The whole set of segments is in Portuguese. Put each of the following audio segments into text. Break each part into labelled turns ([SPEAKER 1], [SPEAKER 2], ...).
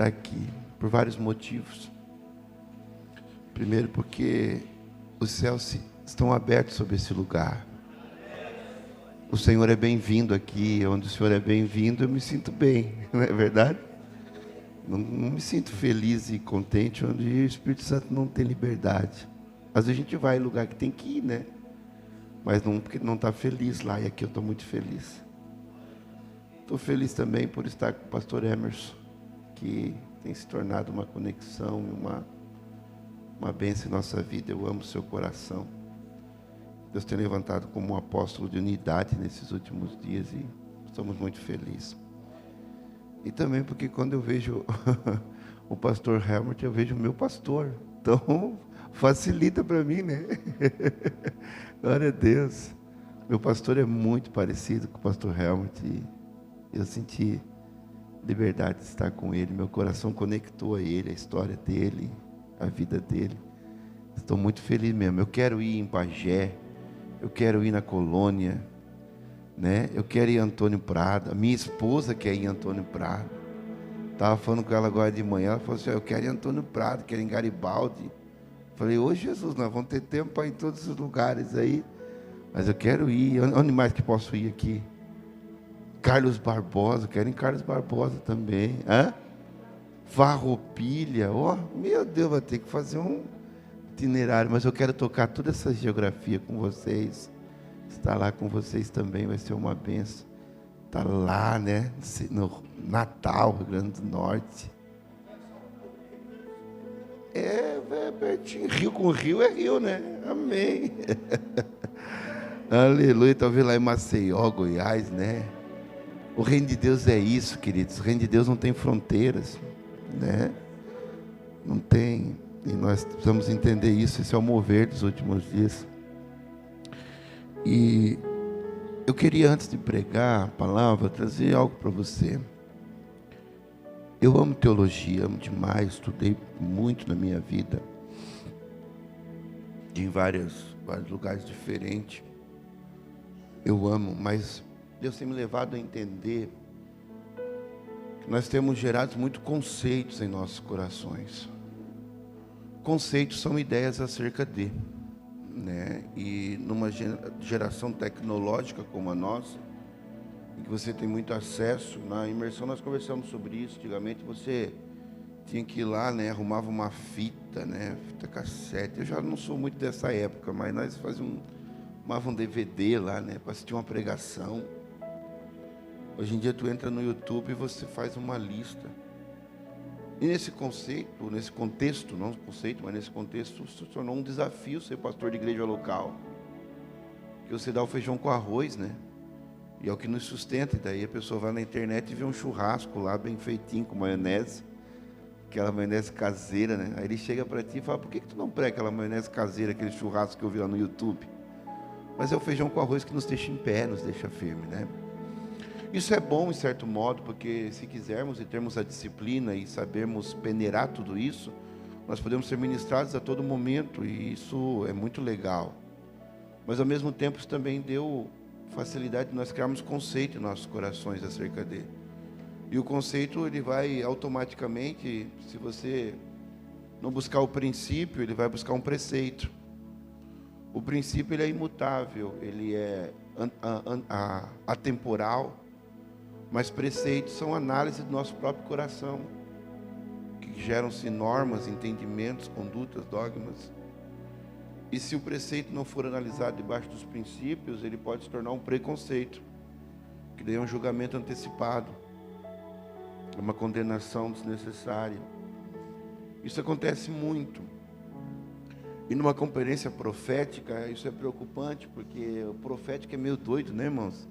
[SPEAKER 1] estar aqui, por vários motivos. Primeiro, porque os céus estão abertos sobre esse lugar. O Senhor é bem-vindo aqui. Onde o Senhor é bem-vindo, eu me sinto bem, não é verdade? Não me sinto feliz e contente onde o Espírito Santo não tem liberdade. Às vezes a gente vai em lugar que tem que ir, né? Mas não, porque não está feliz lá, e aqui eu estou muito feliz. Estou feliz também por estar com o pastor Emerson, que tem se tornado uma conexão e uma bênção em nossa vida. Eu amo o seu coração. Deus tem levantado como um apóstolo de unidade nesses últimos dias e estamos muito felizes. E também porque quando eu vejo o pastor Helmut, eu vejo o meu pastor. Então, facilita para mim, né? Glória a Deus. Meu pastor é muito parecido com o pastor Helmut e eu senti liberdade de estar com ele. Meu coração conectou a ele, a história dele, a vida dele. Estou muito feliz mesmo. Eu quero ir em Pagé, eu quero ir na Colônia, né? Eu quero ir em Antônio Prado. A minha esposa quer ir em Antônio Prado. Estava falando com ela agora de manhã, ela falou assim, eu quero ir em Antônio Prado, quero ir em Garibaldi. Falei, ô Jesus, nós vamos ter tempo para ir em todos os lugares aí, mas eu quero ir. Onde mais que posso ir aqui? Carlos Barbosa, quero ir em Carlos Barbosa também. Farroupilha, meu Deus, vai ter que fazer um itinerário, mas eu quero tocar toda essa geografia com vocês. Estar lá com vocês também vai ser uma benção. Estar lá, né, no Natal, Rio Grande do Norte. É pertinho, rio com rio é rio, né? Amém. Aleluia, talvez lá em Maceió, Goiás, né? O reino de Deus é isso, queridos. O reino de Deus não tem fronteiras, né? Não tem. E nós precisamos entender isso. Esse é o mover dos últimos dias. E eu queria, antes de pregar a palavra, trazer algo para você. Eu amo teologia, amo demais. Estudei muito na minha vida, em vários lugares diferentes. Eu amo, mas Deus tem me levado a entender que nós temos gerado muitos conceitos em nossos corações. Conceitos são ideias acerca de, né? E numa geração tecnológica como a nossa, em que você tem muito acesso, na imersão nós conversamos sobre isso. Antigamente você tinha que ir lá, né? Arrumava uma fita, né? Fita cassete. Eu já não sou muito dessa época, mas nós arrumava um DVD lá, né? Para assistir uma pregação. Hoje em dia tu entra no YouTube e você faz uma lista. E nesse conceito, nesse contexto, não conceito, mas nesse contexto, se tornou um desafio ser pastor de igreja local. Que você dá o feijão com arroz, né? E é o que nos sustenta. E daí a pessoa vai na internet e vê um churrasco lá bem feitinho, com maionese. Aquela maionese caseira, né? Aí ele chega para ti e fala, por que tu não prega aquela maionese caseira, aquele churrasco que eu vi lá no YouTube? Mas é o feijão com arroz que nos deixa em pé, nos deixa firme, né? Isso é bom, em certo modo, porque se quisermos e termos a disciplina e sabermos peneirar tudo isso, nós podemos ser ministrados a todo momento, e isso é muito legal. Mas, ao mesmo tempo, isso também deu facilidade de nós criarmos conceito em nossos corações acerca dele. E o conceito, ele vai automaticamente, se você não buscar o princípio, ele vai buscar um preceito. O princípio, ele é imutável, ele é atemporal, mas preceitos são análise do nosso próprio coração, que geram-se normas, entendimentos, condutas, dogmas. E se o preceito não for analisado debaixo dos princípios, ele pode se tornar um preconceito, que daí é um julgamento antecipado, é uma condenação desnecessária. Isso acontece muito. E numa conferência profética, isso é preocupante, porque o profético é meio doido, né, irmãos?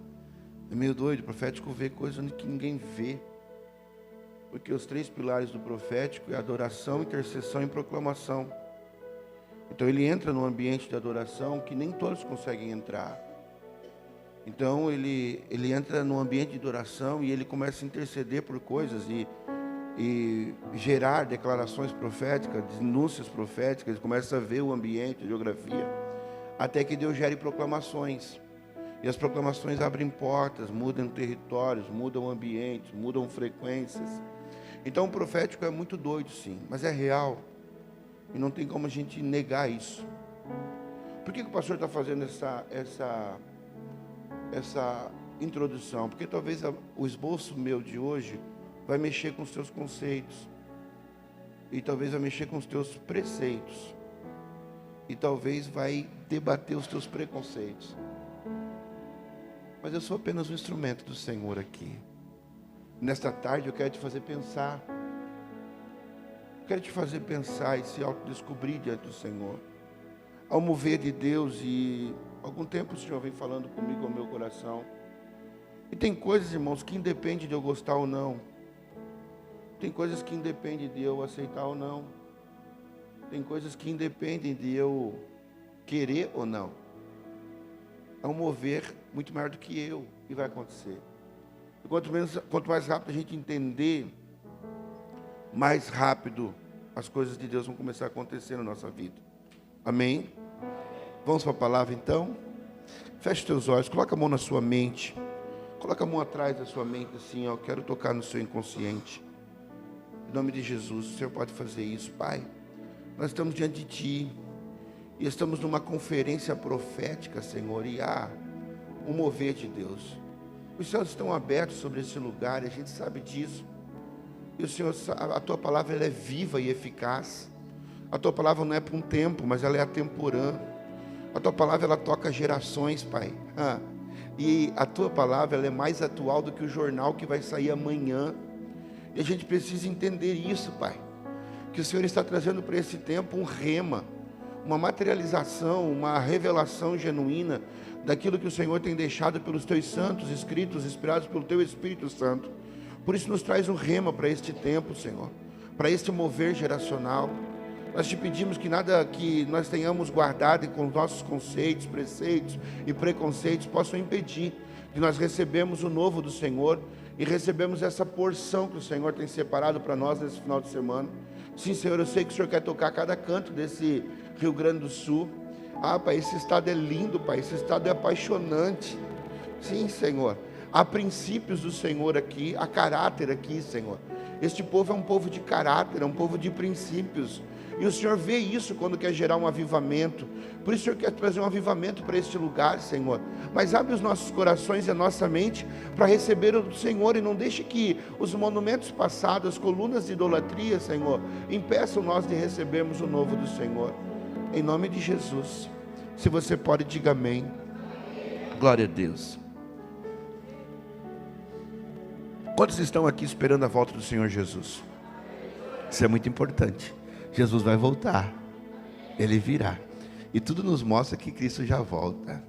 [SPEAKER 1] É meio doido. O profético vê coisas que ninguém vê. Porque os 3 pilares do profético é adoração, intercessão e proclamação. Então ele entra num ambiente de adoração que nem todos conseguem entrar. Então ele entra num ambiente de adoração e ele começa a interceder por coisas e gerar declarações proféticas, denúncias proféticas. Ele começa a ver o ambiente, a geografia, até que Deus gere proclamações. E as proclamações abrem portas, mudam territórios, mudam ambientes, mudam frequências. Então o profético é muito doido, sim, mas é real. E não tem como a gente negar isso. Por que o pastor está fazendo essa introdução? Porque talvez o esboço meu de hoje vai mexer com os teus conceitos. E talvez vai mexer com os teus preceitos. E talvez vai debater os teus preconceitos. Mas eu sou apenas um instrumento do Senhor aqui. Nesta tarde eu quero te fazer pensar. Eu quero te fazer pensar e se autodescobrir diante do Senhor. Ao mover de Deus, e algum tempo o Senhor vem falando comigo ao meu coração. E tem coisas, irmãos, que independem de eu gostar ou não. Tem coisas que independem de eu aceitar ou não. Tem coisas que independem de eu querer ou não. É um mover muito maior do que eu que vai acontecer. E quanto mais rápido a gente entender, mais rápido as coisas de Deus vão começar a acontecer na nossa vida. Amém? Vamos para a palavra então? Feche os teus olhos, coloca a mão na sua mente. Coloca a mão atrás da sua mente assim, ó, quero tocar no seu inconsciente. Em nome de Jesus, o Senhor pode fazer isso, Pai. Nós estamos diante de Ti. E estamos numa conferência profética, Senhor. E há um mover de Deus. Os céus estão abertos sobre esse lugar, e a gente sabe disso. E o Senhor, a Tua palavra ela é viva e eficaz. A Tua palavra não é para um tempo, mas ela é atemporã. A Tua palavra ela toca gerações, Pai. E a Tua palavra ela é mais atual do que o jornal que vai sair amanhã. E a gente precisa entender isso, Pai. Que o Senhor está trazendo para esse tempo um rema, uma materialização, uma revelação genuína daquilo que o Senhor tem deixado pelos Teus santos, escritos, inspirados pelo Teu Espírito Santo. Por isso nos traz um rema para este tempo, Senhor, para este mover geracional. Nós te pedimos que nada que nós tenhamos guardado com os nossos conceitos, preceitos e preconceitos possam impedir que nós recebemos o novo do Senhor e recebemos essa porção que o Senhor tem separado para nós nesse final de semana. Sim, Senhor, eu sei que o Senhor quer tocar cada canto desse Rio Grande do Sul. Pai, esse estado é lindo, Pai, esse estado é apaixonante. Sim, Senhor, há princípios do Senhor aqui, há caráter aqui, Senhor. Este povo é um povo de caráter, é um povo de princípios. E o Senhor vê isso quando quer gerar um avivamento. Por isso o Senhor quer trazer um avivamento para este lugar, Senhor. Mas abre os nossos corações e a nossa mente para receber o do Senhor. E não deixe que os monumentos passados, as colunas de idolatria, Senhor, impeçam nós de recebermos o novo do Senhor. Em nome de Jesus. Se você pode, diga amém. Glória a Deus. Quantos estão aqui esperando a volta do Senhor Jesus? Isso é muito importante. Jesus vai voltar, Ele virá, e tudo nos mostra que Cristo já volta.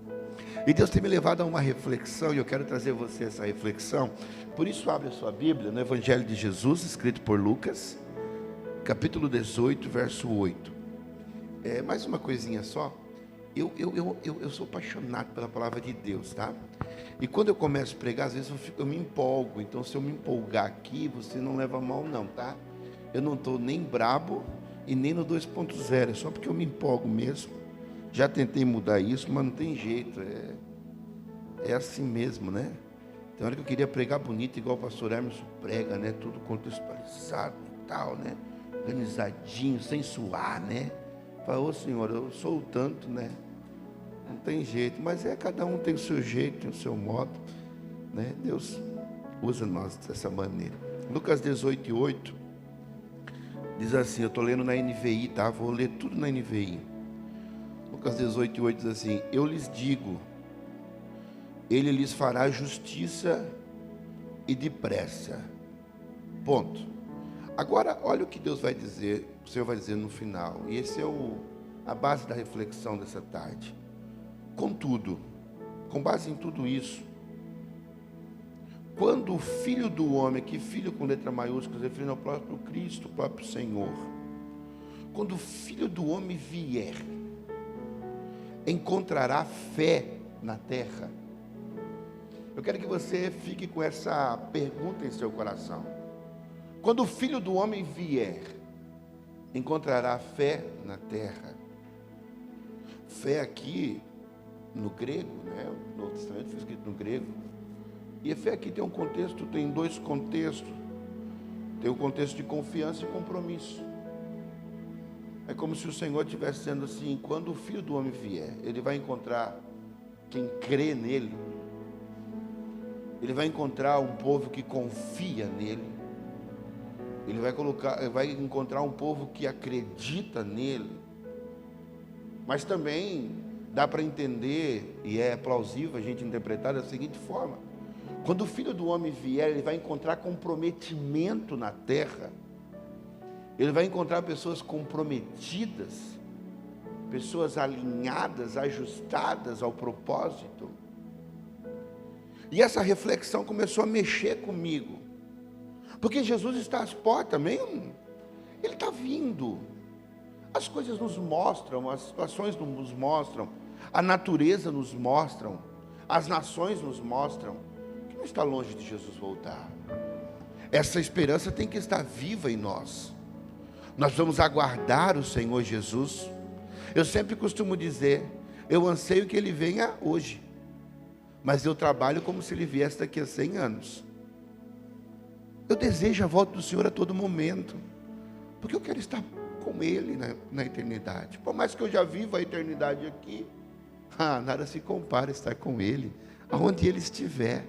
[SPEAKER 1] E Deus tem me levado a uma reflexão, e eu quero trazer a você essa reflexão. Por isso abre a sua Bíblia no Evangelho de Jesus, escrito por Lucas, capítulo 18, verso 8. Mais uma coisinha só. Eu sou apaixonado pela palavra de Deus, tá? E quando eu começo a pregar, às vezes eu me empolgo. Então se eu me empolgar aqui, você não leva mal não, tá? Eu não estou nem brabo e nem no 2.0, é só porque eu me empolgo mesmo. Já tentei mudar isso, mas não tem jeito, é assim mesmo, né? Tem hora que eu queria pregar bonito, igual o pastor Emerson prega, né? Tudo contextualizado e tal, né? Organizadinho, sem suar, né? Fala, ô Senhor, eu sou o tanto, né? Não tem jeito, mas cada um tem o seu jeito, tem o seu modo, né? Deus usa nós dessa maneira. Lucas 18:8 diz assim, eu estou lendo na NVI, tá? Vou ler tudo na NVI. Lucas 18:8 diz assim, eu lhes digo, Ele lhes fará justiça e depressa. Ponto. Agora, olha o que Deus vai dizer, o Senhor vai dizer no final. E esse é a base da reflexão dessa tarde. Contudo, com base em tudo isso, quando o Filho do Homem, que filho com letra maiúscula, referindo ao próprio Cristo, o próprio Senhor, quando o Filho do Homem vier, encontrará fé na terra? Eu quero que você fique com essa pergunta em seu coração. Quando o Filho do Homem vier, encontrará fé na terra? Fé aqui, no grego, né? No Novo Testamento foi escrito no grego. E a fé aqui tem um contexto, tem dois contextos. Tem o contexto de confiança e compromisso. É como se o Senhor estivesse dizendo assim: quando o Filho do Homem vier, Ele vai encontrar quem crê nele, Ele vai encontrar um povo que confia nele, Ele vai encontrar um povo que acredita nele. Mas também dá para entender, e é plausível a gente interpretar da seguinte forma: quando o Filho do Homem vier, Ele vai encontrar comprometimento na terra. Ele vai encontrar pessoas comprometidas, pessoas alinhadas, ajustadas ao propósito. E essa reflexão começou a mexer comigo, porque Jesus está às portas mesmo. Ele está vindo. As coisas nos mostram, as situações nos mostram, a natureza nos mostram, as nações nos mostram que não está longe de Jesus voltar. Essa esperança tem que estar viva em nós. Nós vamos aguardar o Senhor Jesus. Eu sempre costumo dizer, eu anseio que Ele venha hoje, mas eu trabalho como se Ele viesse daqui a 100 anos. Eu desejo a volta do Senhor a todo momento, porque eu quero estar com Ele na eternidade. Por mais que eu já viva a eternidade aqui, nada se compara a estar com Ele. Aonde Ele estiver,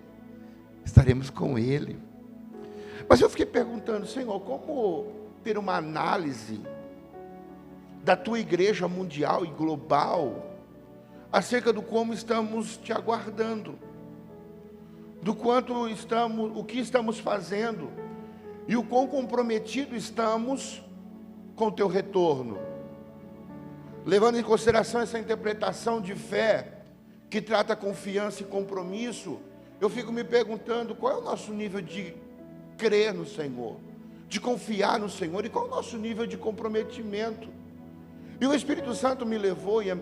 [SPEAKER 1] estaremos com Ele. Mas eu fiquei perguntando: Senhor, como ter uma análise da tua igreja mundial e global acerca do como estamos te aguardando, do quanto estamos, o que estamos fazendo e o quão comprometido estamos com o teu retorno, levando em consideração essa interpretação de fé que trata confiança e compromisso. Eu fico me perguntando qual é o nosso nível de crer no Senhor, de confiar no Senhor, e qual é o nosso nível de comprometimento. E o Espírito Santo me levou, e a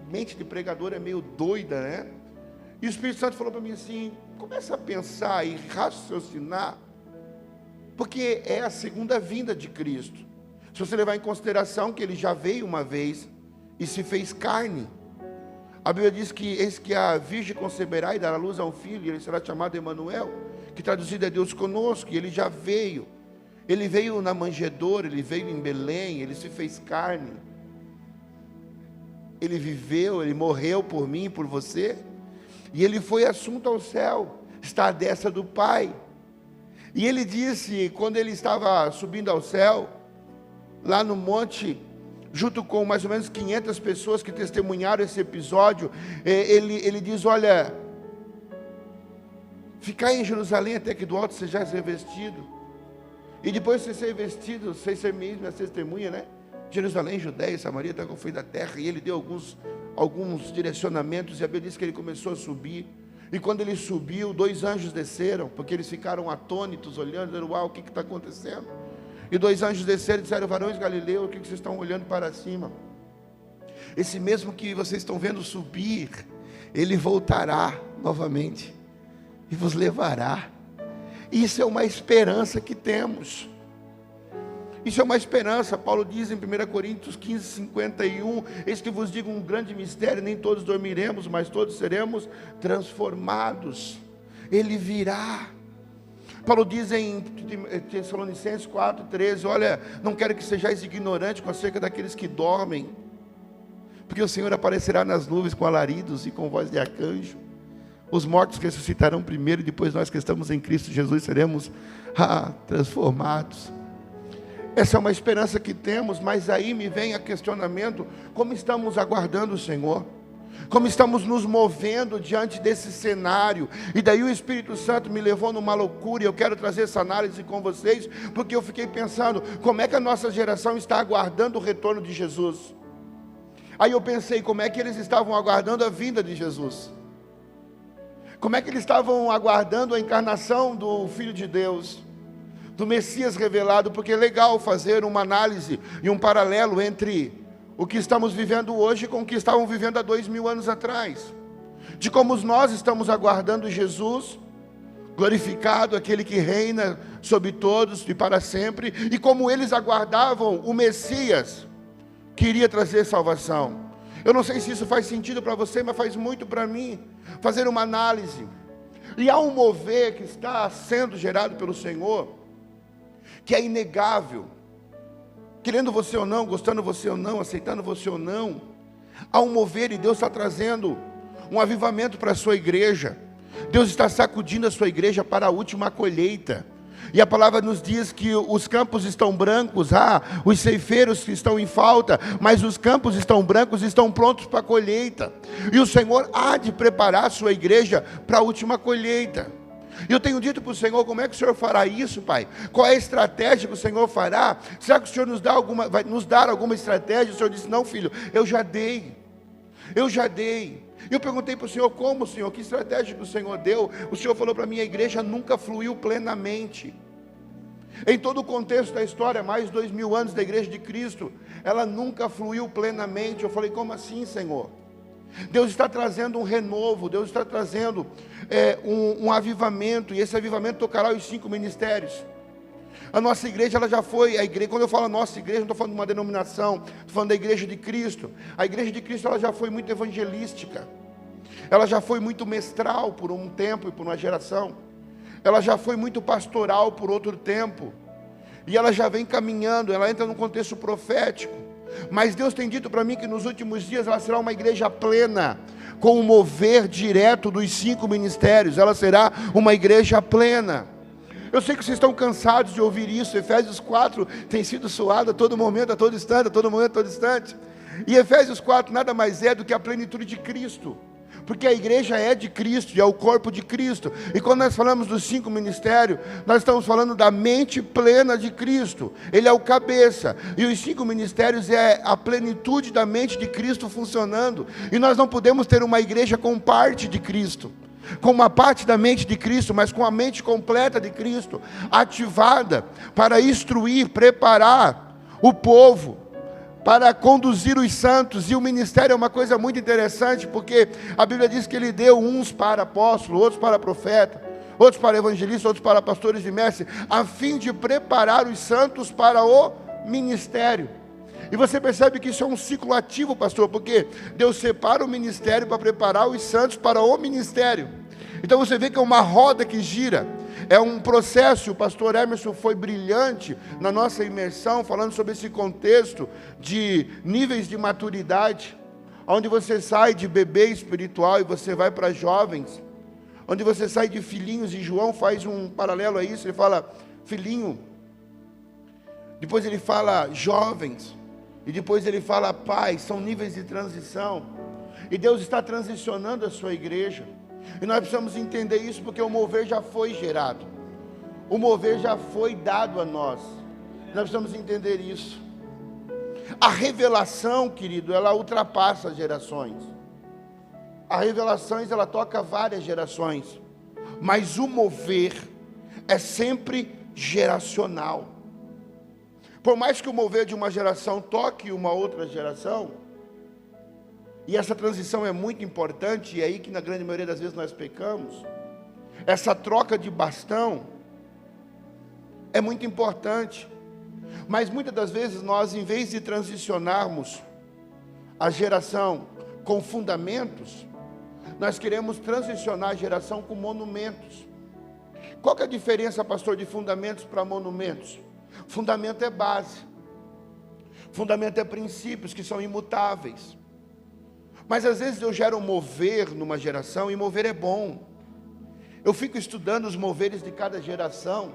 [SPEAKER 1] mente de pregador é meio doida, né? E o Espírito Santo falou para mim assim: começa a pensar e raciocinar, porque é a segunda vinda de Cristo. Se você levar em consideração que Ele já veio uma vez e se fez carne, a Bíblia diz que eis que a virgem conceberá e dará luz a um filho, e ele será chamado Emanuel, que traduzido é Deus conosco. E Ele já veio. Ele veio na manjedoura, Ele veio em Belém, Ele se fez carne. Ele viveu, Ele morreu por mim e por você. E Ele foi assunto ao céu, está à destra do Pai. E Ele disse, quando Ele estava subindo ao céu, lá no monte, junto com mais ou menos 500 pessoas que testemunharam esse episódio, ele diz: olha, ficai em Jerusalém até que do alto sejais revestido. E depois de ser vestido, vocês ser mesmo a testemunha, né? Jerusalém, Judéia, Samaria, até o fim da terra. E Ele deu alguns direcionamentos, e a Bíblia diz que Ele começou a subir. E quando Ele subiu, 2 anjos desceram, porque eles ficaram atônitos, olhando, dizendo: uau, o que está acontecendo? E 2 anjos desceram e disseram: varões galileus, o que vocês estão olhando para cima? Esse mesmo que vocês estão vendo subir, Ele voltará novamente e vos levará. Isso é uma esperança que temos. Isso é uma esperança. Paulo diz em 1 Coríntios 15, 51, eis que vos digo um grande mistério: nem todos dormiremos, mas todos seremos transformados. Ele virá. Paulo diz em Tessalonicenses 4, 13, olha, não quero que sejais ignorantes acerca daqueles que dormem, porque o Senhor aparecerá nas nuvens com alaridos e com voz de arcanjo. Os mortos ressuscitarão primeiro, e depois nós que estamos em Cristo Jesus seremos transformados. Essa é uma esperança que temos, mas aí me vem a questionamento: como estamos aguardando o Senhor? Como estamos nos movendo diante desse cenário? E daí o Espírito Santo me levou numa loucura, e eu quero trazer essa análise com vocês, porque eu fiquei pensando, como é que a nossa geração está aguardando o retorno de Jesus? Aí eu pensei, como é que eles estavam aguardando a vinda de Jesus? Como é que eles estavam aguardando a encarnação do Filho de Deus, do Messias revelado? Porque é legal fazer uma análise e um paralelo entre o que estamos vivendo hoje com o que estavam vivendo há 2000 anos atrás, de como nós estamos aguardando Jesus glorificado, aquele que reina sobre todos e para sempre, e como eles aguardavam o Messias que iria trazer salvação. Eu não sei se isso faz sentido para você, mas faz muito para mim, fazer uma análise. E há um mover que está sendo gerado pelo Senhor, que é inegável. Querendo você ou não, gostando você ou não, aceitando você ou não, há um mover e Deus está trazendo um avivamento para a sua igreja. Deus está sacudindo a sua igreja para a última colheita. E a palavra nos diz que os campos estão brancos, os ceifeiros estão em falta, mas os campos estão brancos, estão prontos para a colheita. E o Senhor há de preparar a sua igreja para a última colheita. E eu tenho dito para o Senhor, como é que o Senhor fará isso, Pai? Qual é a estratégia que o Senhor fará? Será que o Senhor vai nos dar alguma estratégia? O Senhor disse, não, filho, eu já dei. Eu perguntei para o Senhor, como, Senhor? Que estratégia que o Senhor deu? O Senhor falou para mim, a igreja nunca fluiu plenamente. Em todo o contexto da história, mais de 2000 anos da igreja de Cristo, ela nunca fluiu plenamente. Eu falei, como assim, Senhor? Deus está trazendo um renovo, Deus está trazendo um avivamento, e esse avivamento tocará os 5 ministérios. A nossa igreja, ela já foi, quando eu falo nossa igreja, não estou falando de uma denominação, estou falando da igreja de Cristo. A igreja de Cristo, ela já foi muito evangelística, ela já foi muito mestral por um tempo e por uma geração, ela já foi muito pastoral por outro tempo, e ela já vem caminhando, ela entra num contexto profético. Mas Deus tem dito para mim que nos últimos dias ela será uma igreja plena, com o mover direto dos 5 ministérios. Ela será uma igreja plena. Eu sei que vocês estão cansados de ouvir isso. Efésios 4 tem sido soado a todo momento, a todo instante, a todo momento, a todo instante. E Efésios 4 nada mais é do que a plenitude de Cristo, porque a igreja é de Cristo e é o corpo de Cristo. E quando nós falamos dos 5 ministérios, nós estamos falando da mente plena de Cristo. Ele é o cabeça, e os 5 ministérios é a plenitude da mente de Cristo funcionando. E nós não podemos ter uma igreja com parte de Cristo, com uma parte da mente de Cristo, mas com a mente completa de Cristo, ativada para instruir, preparar o povo, para conduzir os santos. E o ministério é uma coisa muito interessante, porque a Bíblia diz que ele deu uns para apóstolos, outros para profeta, outros para evangelistas, outros para pastores e mestres, a fim de preparar os santos para o ministério. E você percebe que isso é um ciclo ativo, pastor, porque Deus separa o ministério para preparar os santos para o ministério. Então você vê que é uma roda que gira, é um processo. O pastor Emerson foi brilhante na nossa imersão, falando sobre esse contexto de níveis de maturidade, onde você sai de bebê espiritual e você vai para jovens, onde você sai de filhinhos, e João faz um paralelo a isso, ele fala filhinho, depois ele fala jovens, e depois ele fala pais. São níveis de transição, e Deus está transicionando a sua igreja, e nós precisamos entender isso, porque o mover já foi gerado, o mover já foi dado a nós. Nós precisamos entender isso. A revelação, querido, ela ultrapassa as gerações. A revelação, ela toca várias gerações, mas o mover é sempre geracional. Por mais que o mover de uma geração toque uma outra geração, e essa transição é muito importante, e é aí que na grande maioria das vezes nós pecamos, essa troca de bastão é muito importante, mas muitas das vezes nós, em vez de transicionarmos a geração com fundamentos, nós queremos transicionar a geração com monumentos. Qual que é a diferença, pastor, de fundamentos para monumentos? Fundamento é base, fundamento é princípios que são imutáveis. Mas às vezes eu gero um mover numa geração, e mover é bom. Eu fico estudando os moveres de cada geração,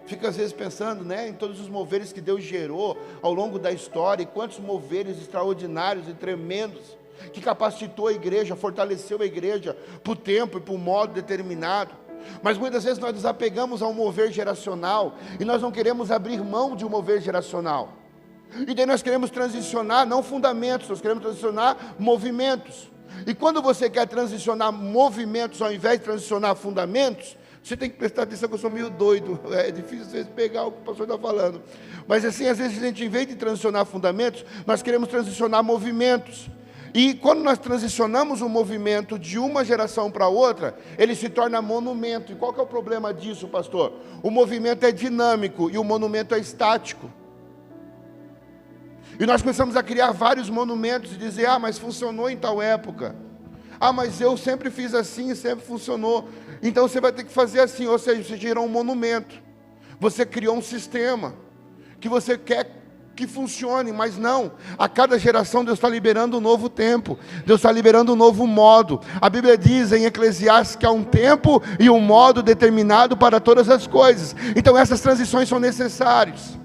[SPEAKER 1] fico às vezes pensando, em todos os moveres que Deus gerou ao longo da história, e quantos moveres extraordinários e tremendos, que capacitou a igreja, fortaleceu a igreja para o tempo e para um modo determinado. Mas muitas vezes nós nos apegamos a um mover geracional, e nós não queremos abrir mão de um mover geracional. E daí nós queremos transicionar, não fundamentos, nós queremos transicionar movimentos. E quando você quer transicionar movimentos ao invés de transicionar fundamentos, você tem que prestar atenção, que eu sou meio doido, é difícil às vezes pegar o que o pastor está falando. Mas assim, às vezes a gente, em vez de transicionar fundamentos, nós queremos transicionar movimentos. E quando nós transicionamos um movimento de uma geração para outra, ele se torna monumento. E qual que é o problema disso, pastor? O movimento é dinâmico e o monumento é estático. E nós começamos a criar vários monumentos e dizer, mas funcionou em tal época. Mas eu sempre fiz assim, sempre funcionou. Então você vai ter que fazer assim, ou seja, você gerou um monumento. Você criou um sistema que você quer que funcione, mas não. A cada geração Deus está liberando um novo tempo. Deus está liberando um novo modo. A Bíblia diz em Eclesiastes que há um tempo e um modo determinado para todas as coisas. Então essas transições são necessárias.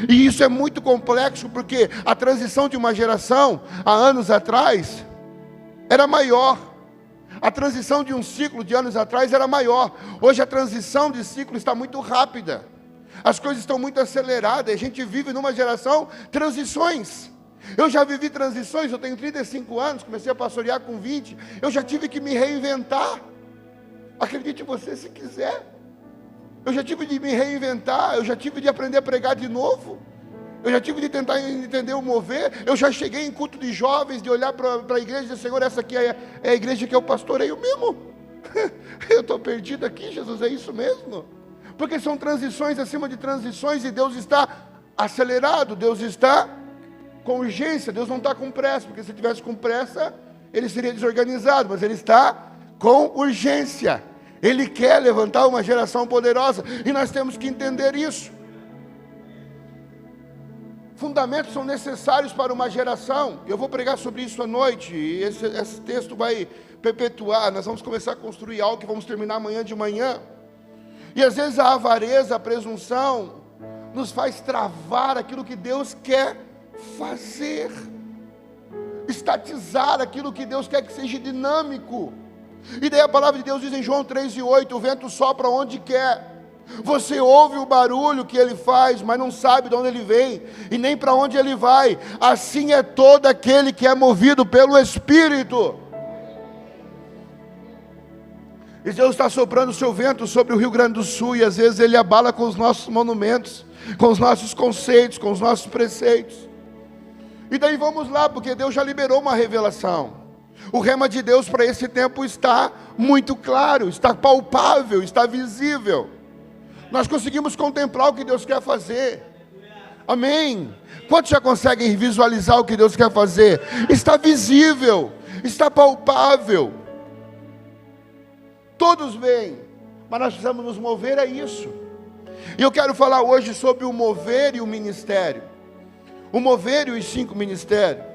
[SPEAKER 1] E isso é muito complexo, porque a transição de uma geração, há anos atrás, era maior. A transição de um ciclo de anos atrás era maior. Hoje a transição de ciclo está muito rápida. As coisas estão muito aceleradas. A gente vive numa geração transições. Eu já vivi transições. Eu tenho 35 anos, comecei a pastorear com 20. Eu já tive que me reinventar. Acredite você se quiser. Eu já tive de me reinventar. Eu já tive de aprender a pregar de novo. Eu já tive de tentar entender o mover. Eu já cheguei em culto de jovens, de olhar para a igreja e dizer: Senhor, essa aqui é a igreja que eu pastoreio mesmo. Eu estou perdido aqui, Jesus, é isso mesmo? Porque são transições acima de transições, e Deus está acelerado, Deus está com urgência, Deus não está com pressa, porque se ele tivesse com pressa, ele seria desorganizado, mas ele está com urgência. Ele quer levantar uma geração poderosa, e nós temos que entender isso. Fundamentos são necessários para uma geração. Eu vou pregar sobre isso à noite, e esse texto vai perpetuar. Nós vamos começar a construir algo que vamos terminar amanhã de manhã. E às vezes a avareza, a presunção, nos faz travar aquilo que Deus quer fazer, estatizar aquilo que Deus quer que seja dinâmico. E daí a palavra de Deus diz em João 3:8, o vento sopra onde quer. Você ouve o barulho que ele faz, mas não sabe de onde ele vem, e nem para onde ele vai. Assim é todo aquele que é movido pelo Espírito. E Deus está soprando o seu vento sobre o Rio Grande do Sul, e às vezes ele abala com os nossos monumentos, com os nossos conceitos, com os nossos preceitos. E daí vamos lá, porque Deus já liberou uma revelação. O rema de Deus para esse tempo está muito claro, está palpável, está visível. Nós conseguimos contemplar o que Deus quer fazer. Amém? Quantos já conseguem visualizar o que Deus quer fazer? Está visível, está palpável. Todos veem, mas nós precisamos nos mover a isso. E eu quero falar hoje sobre o mover e o ministério. O mover e os 5 ministérios.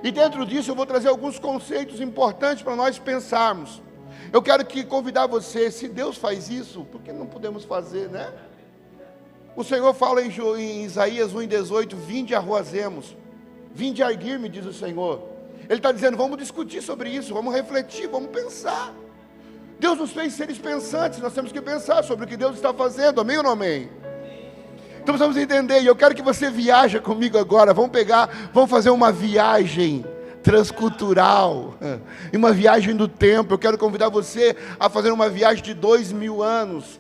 [SPEAKER 1] E dentro disso eu vou trazer alguns conceitos importantes para nós pensarmos. Eu quero convidar você, se Deus faz isso, por que não podemos fazer, né? O Senhor fala em Isaías 1:18, vinde arruazemos, vinde arguir-me, diz o Senhor. Ele está dizendo, vamos discutir sobre isso, vamos refletir, vamos pensar. Deus nos fez seres pensantes, nós temos que pensar sobre o que Deus está fazendo, amém ou não amém? Então precisamos entender, e eu quero que você viaje comigo agora, vamos fazer uma viagem transcultural, e uma viagem do tempo. Eu quero convidar você a fazer uma viagem de 2000 anos,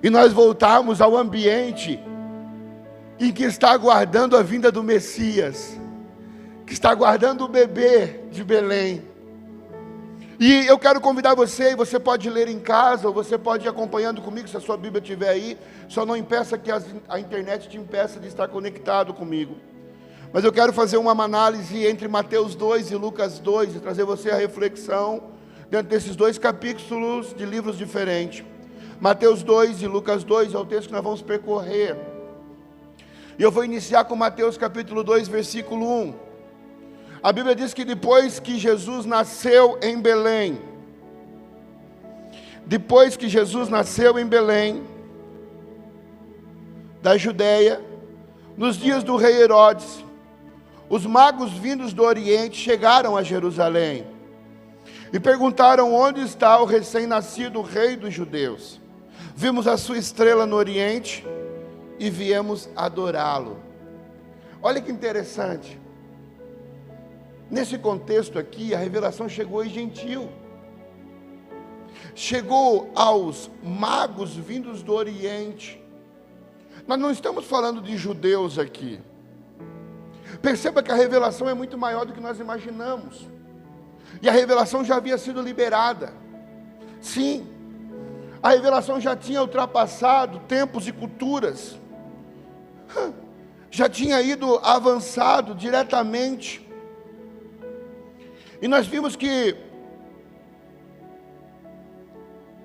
[SPEAKER 1] e nós voltarmos ao ambiente em que está aguardando a vinda do Messias, que está aguardando o bebê de Belém. E eu quero convidar você, e você pode ler em casa, ou você pode ir acompanhando comigo, se a sua Bíblia estiver aí. Só não impeça que a internet te impeça de estar conectado comigo. Mas eu quero fazer uma análise entre Mateus 2 e Lucas 2, e trazer você a reflexão dentro desses 2 capítulos de livros diferentes. Mateus 2 e Lucas 2 é o texto que nós vamos percorrer. E eu vou iniciar com Mateus capítulo 2, versículo 1. A Bíblia diz que depois que Jesus nasceu em Belém, da Judéia, nos dias do rei Herodes, os magos vindos do Oriente chegaram a Jerusalém e perguntaram: onde está o recém-nascido rei dos judeus? Vimos a sua estrela no Oriente e viemos adorá-lo. Olha que interessante. Nesse contexto aqui, a revelação chegou em gentil. Chegou aos magos vindos do Oriente. Nós não estamos falando de judeus aqui. Perceba que a revelação é muito maior do que nós imaginamos. E a revelação já havia sido liberada. Sim, a revelação já tinha ultrapassado tempos e culturas. Já tinha ido avançado diretamente. E nós vimos que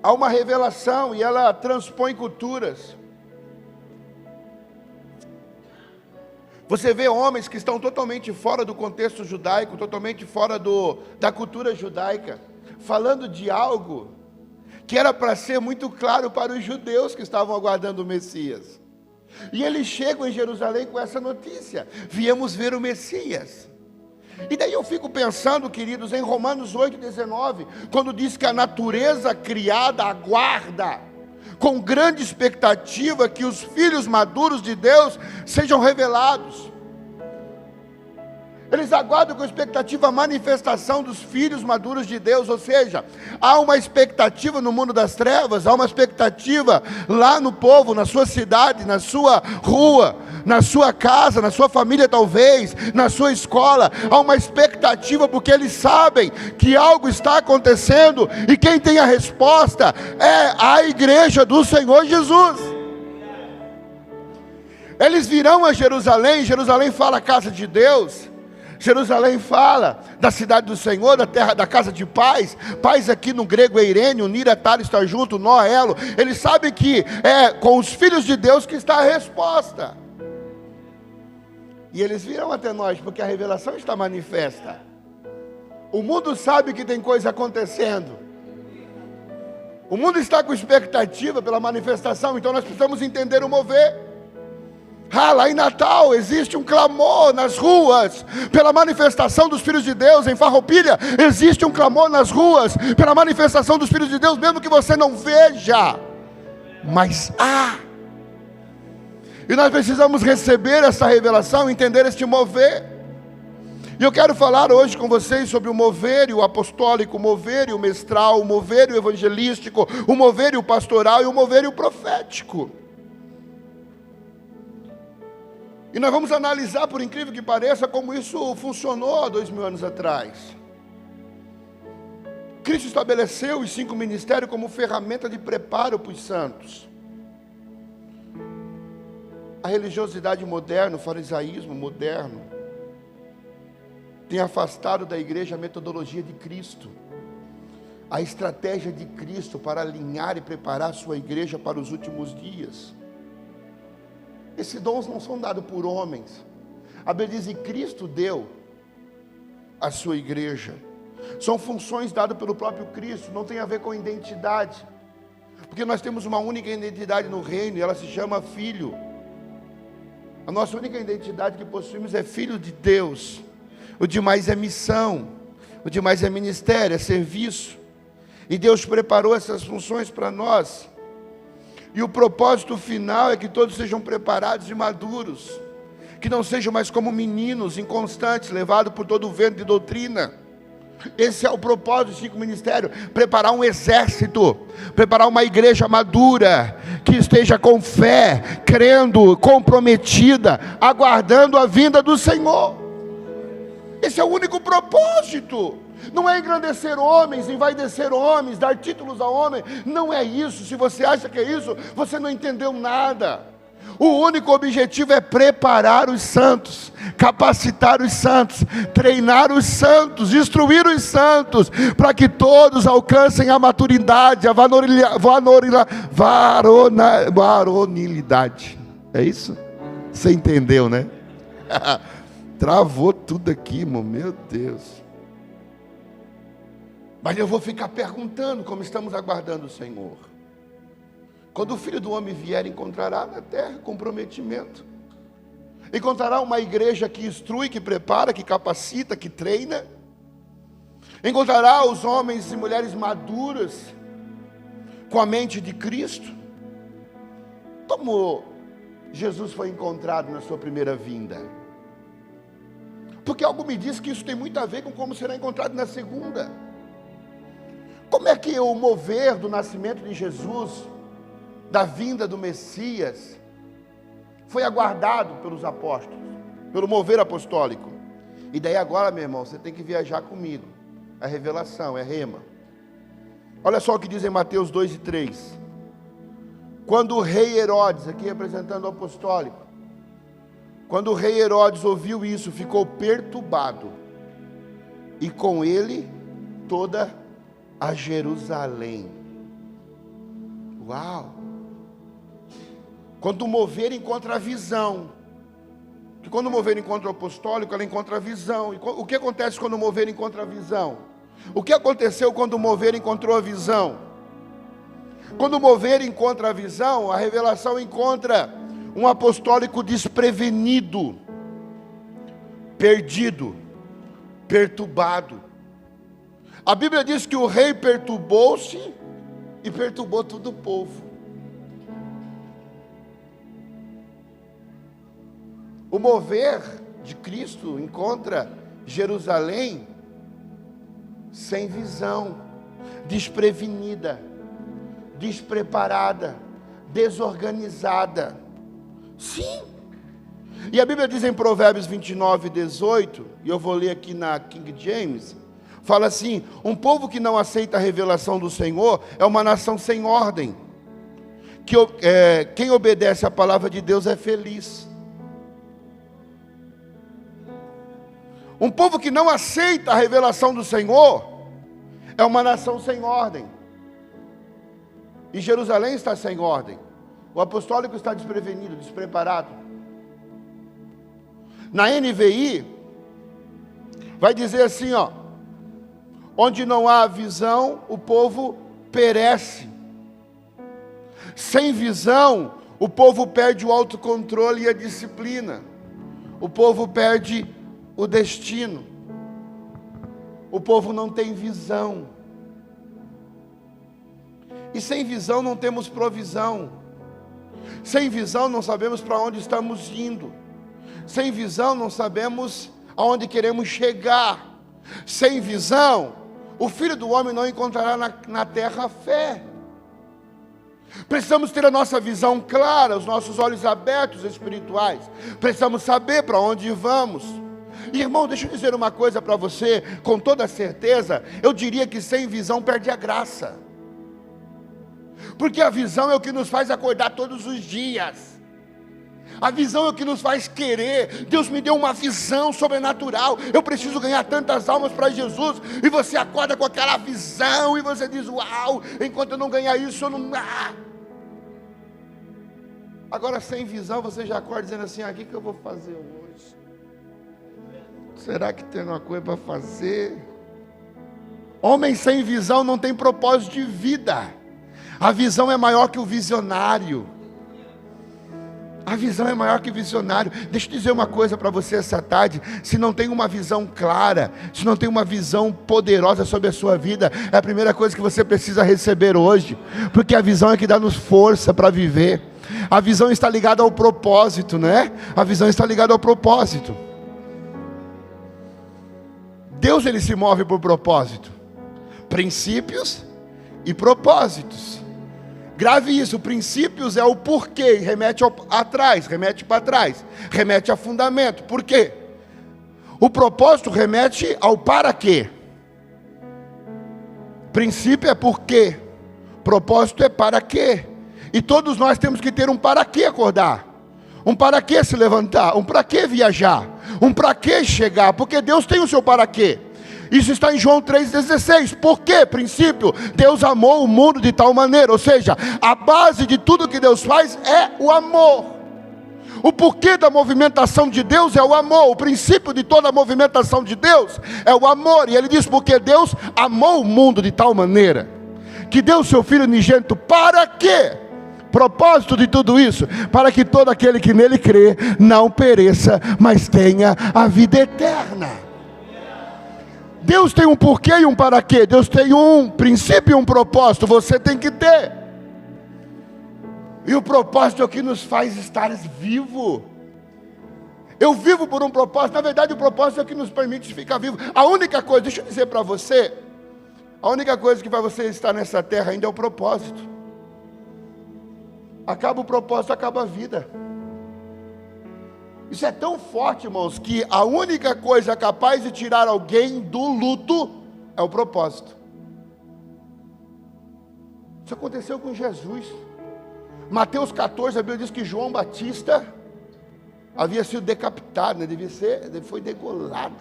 [SPEAKER 1] há uma revelação e ela transpõe culturas. Você vê homens que estão totalmente fora do contexto judaico, totalmente fora da cultura judaica, falando de algo que era para ser muito claro para os judeus que estavam aguardando o Messias. E eles chegam em Jerusalém com essa notícia: viemos ver o Messias. E daí eu fico pensando, queridos, em Romanos 8,19, quando diz que a natureza criada aguarda com grande expectativa que os filhos maduros de Deus sejam revelados. Eles aguardam com expectativa a manifestação dos filhos maduros de Deus, ou seja, há uma expectativa no mundo das trevas, há uma expectativa lá no povo, na sua cidade, na sua rua, na sua casa, na sua família talvez, na sua escola, há uma expectativa porque eles sabem que algo está acontecendo, e quem tem a resposta é a igreja do Senhor Jesus. Eles virão a Jerusalém, Jerusalém fala casa de Deus, Jerusalém fala da cidade do Senhor, da terra, da casa de paz. Paz aqui no grego é Irene, unir, atar, estar junto, nó, elo. Eles sabem que é com os filhos de Deus que está a resposta. E eles virão até nós, porque a revelação está manifesta. O mundo sabe que tem coisa acontecendo. O mundo está com expectativa pela manifestação, então nós precisamos entender o mover. Lá em Natal existe um clamor nas ruas pela manifestação dos filhos de Deus. Em Farroupilha existe um clamor nas ruas pela manifestação dos filhos de Deus, mesmo que você não veja, mas há. E nós precisamos receber essa revelação, entender este mover. E eu quero falar hoje com vocês sobre o mover e o apostólico, o mover e o mestral, o mover e o evangelístico, o mover e o pastoral e o mover e o profético. E nós vamos analisar, por incrível que pareça, como isso funcionou há 2000 anos atrás. Cristo estabeleceu os 5 ministérios como ferramenta de preparo para os santos. A religiosidade moderna, o farisaísmo moderno, tem afastado da igreja a metodologia de Cristo, a estratégia de Cristo para alinhar e preparar a sua igreja para os últimos dias. Esses dons não são dados por homens. A Bíblia diz que Cristo deu a sua igreja. São funções dadas pelo próprio Cristo, não tem a ver com identidade. Porque nós temos uma única identidade no reino, e ela se chama filho. A nossa única identidade que possuímos é filho de Deus. O demais é missão, o demais é ministério, é serviço. E Deus preparou essas funções para nós. E o propósito final é que todos sejam preparados e maduros, que não sejam mais como meninos inconstantes, levados por todo o vento de doutrina. Esse é o propósito dos 5 ministérios: preparar um exército, preparar uma igreja madura, que esteja com fé, crendo, comprometida, aguardando a vinda do Senhor. Esse é o único propósito. Não é engrandecer homens, envaidecer homens, dar títulos a homens. Não é isso. Se você acha que é isso, você não entendeu nada. O único objetivo é preparar os santos, capacitar os santos, treinar os santos, instruir os santos, para que todos alcancem a maturidade, a varonilidade. É isso? Você entendeu, né? Travou tudo aqui, irmão. Meu Deus. Mas eu vou ficar perguntando, como estamos aguardando o Senhor. Quando o Filho do Homem vier, encontrará na terra comprometimento. Encontrará uma igreja que instrui, que prepara, que capacita, que treina. Encontrará os homens e mulheres maduras, com a mente de Cristo. Como Jesus foi encontrado na sua primeira vinda? Porque algo me diz que isso tem muito a ver com como será encontrado na segunda. Como é que o mover do nascimento de Jesus, da vinda do Messias, foi aguardado pelos apóstolos, pelo mover apostólico? E daí agora, meu irmão, você tem que viajar comigo. A revelação, é rema. Olha só o que diz em Mateus 2:3. Quando o rei Herodes, aqui representando o apostólico, quando o rei Herodes ouviu isso, ficou perturbado, e com ele toda a Jerusalém. Uau! Quando o mover encontra a visão, que quando o mover encontra o apostólico, ela encontra a visão. E o que acontece quando o mover encontra a visão? O que aconteceu quando o mover encontrou a visão? Quando o mover encontra a visão, a revelação encontra um apostólico desprevenido, perdido, perturbado. A Bíblia diz que o rei perturbou-se e perturbou todo o povo. O mover de Cristo encontra Jerusalém sem visão, desprevenida, despreparada, desorganizada. Sim. E a Bíblia diz em Provérbios 29, 18, e eu vou ler aqui na King James, fala assim: um povo que não aceita a revelação do Senhor é uma nação sem ordem. Quem obedece à palavra de Deus é feliz. Um povo que não aceita a revelação do Senhor é uma nação sem ordem. E Jerusalém está sem ordem. O apostólico está desprevenido, despreparado. Na NVI, vai dizer assim, ó: onde não há visão, o povo perece. Sem visão, o povo perde o autocontrole e a disciplina. O povo perde o destino. O povo não tem visão. E sem visão não temos provisão. Sem visão não sabemos para onde estamos indo. Sem visão não sabemos aonde queremos chegar. Sem visão, o Filho do Homem não encontrará na terra fé. Precisamos ter a nossa visão clara, os nossos olhos abertos espirituais. Precisamos saber para onde vamos. E, irmão, deixa eu dizer uma coisa para você, com toda certeza, eu diria que sem visão perde a graça. Porque a visão é o que nos faz acordar todos os dias. A visão é o que nos faz querer. Deus me deu uma visão sobrenatural. Eu preciso ganhar tantas almas para Jesus. E você acorda com aquela visão e você diz: uau, enquanto eu não ganhar isso, eu não... Agora, sem visão, você já acorda dizendo assim: o que eu vou fazer hoje? Será que tem uma coisa para fazer? Homem sem visão não tem propósito de vida. A visão é maior que o visionário. A visão é maior que o visionário. Deixa eu dizer uma coisa para você essa tarde: se não tem uma visão clara, se não tem uma visão poderosa sobre a sua vida, é a primeira coisa que você precisa receber hoje, porque a visão é que dá-nos força para viver. A visão está ligada ao propósito, né? A visão está ligada ao propósito. Deus, ele se move por propósito, princípios e propósitos. Grave isso: princípios é o porquê, remete atrás, remete para trás, remete a fundamento. Por quê? O propósito remete ao para quê. Princípio é porquê, propósito é para quê. E todos nós temos que ter um para quê acordar, um para quê se levantar, um para quê viajar, um para quê chegar, porque Deus tem o seu para quê. Isso está em João 3,16. Por quê? Princípio: Deus amou o mundo de tal maneira. Ou seja, a base de tudo que Deus faz é o amor. O porquê da movimentação de Deus é o amor. O princípio de toda a movimentação de Deus é o amor. E ele diz: porque Deus amou o mundo de tal maneira que deu o seu Filho unigênito. Para quê? Propósito de tudo isso: para que todo aquele que nele crê não pereça, mas tenha a vida eterna. Deus tem um porquê e um para quê. Deus tem um princípio e um propósito. Você tem que ter. E o propósito é o que nos faz estar vivo. Eu vivo por um propósito. Na verdade, o propósito é o que nos permite ficar vivo. A única coisa, deixa eu dizer para você, a única coisa que vai você estar nessa terra ainda é o propósito. Acaba o propósito, acaba a vida. Isso é tão forte, irmãos, que a única coisa capaz de tirar alguém do luto é o propósito. Isso aconteceu com Jesus. Mateus 14, a Bíblia diz que João Batista havia sido decapitado, né? Foi degolado.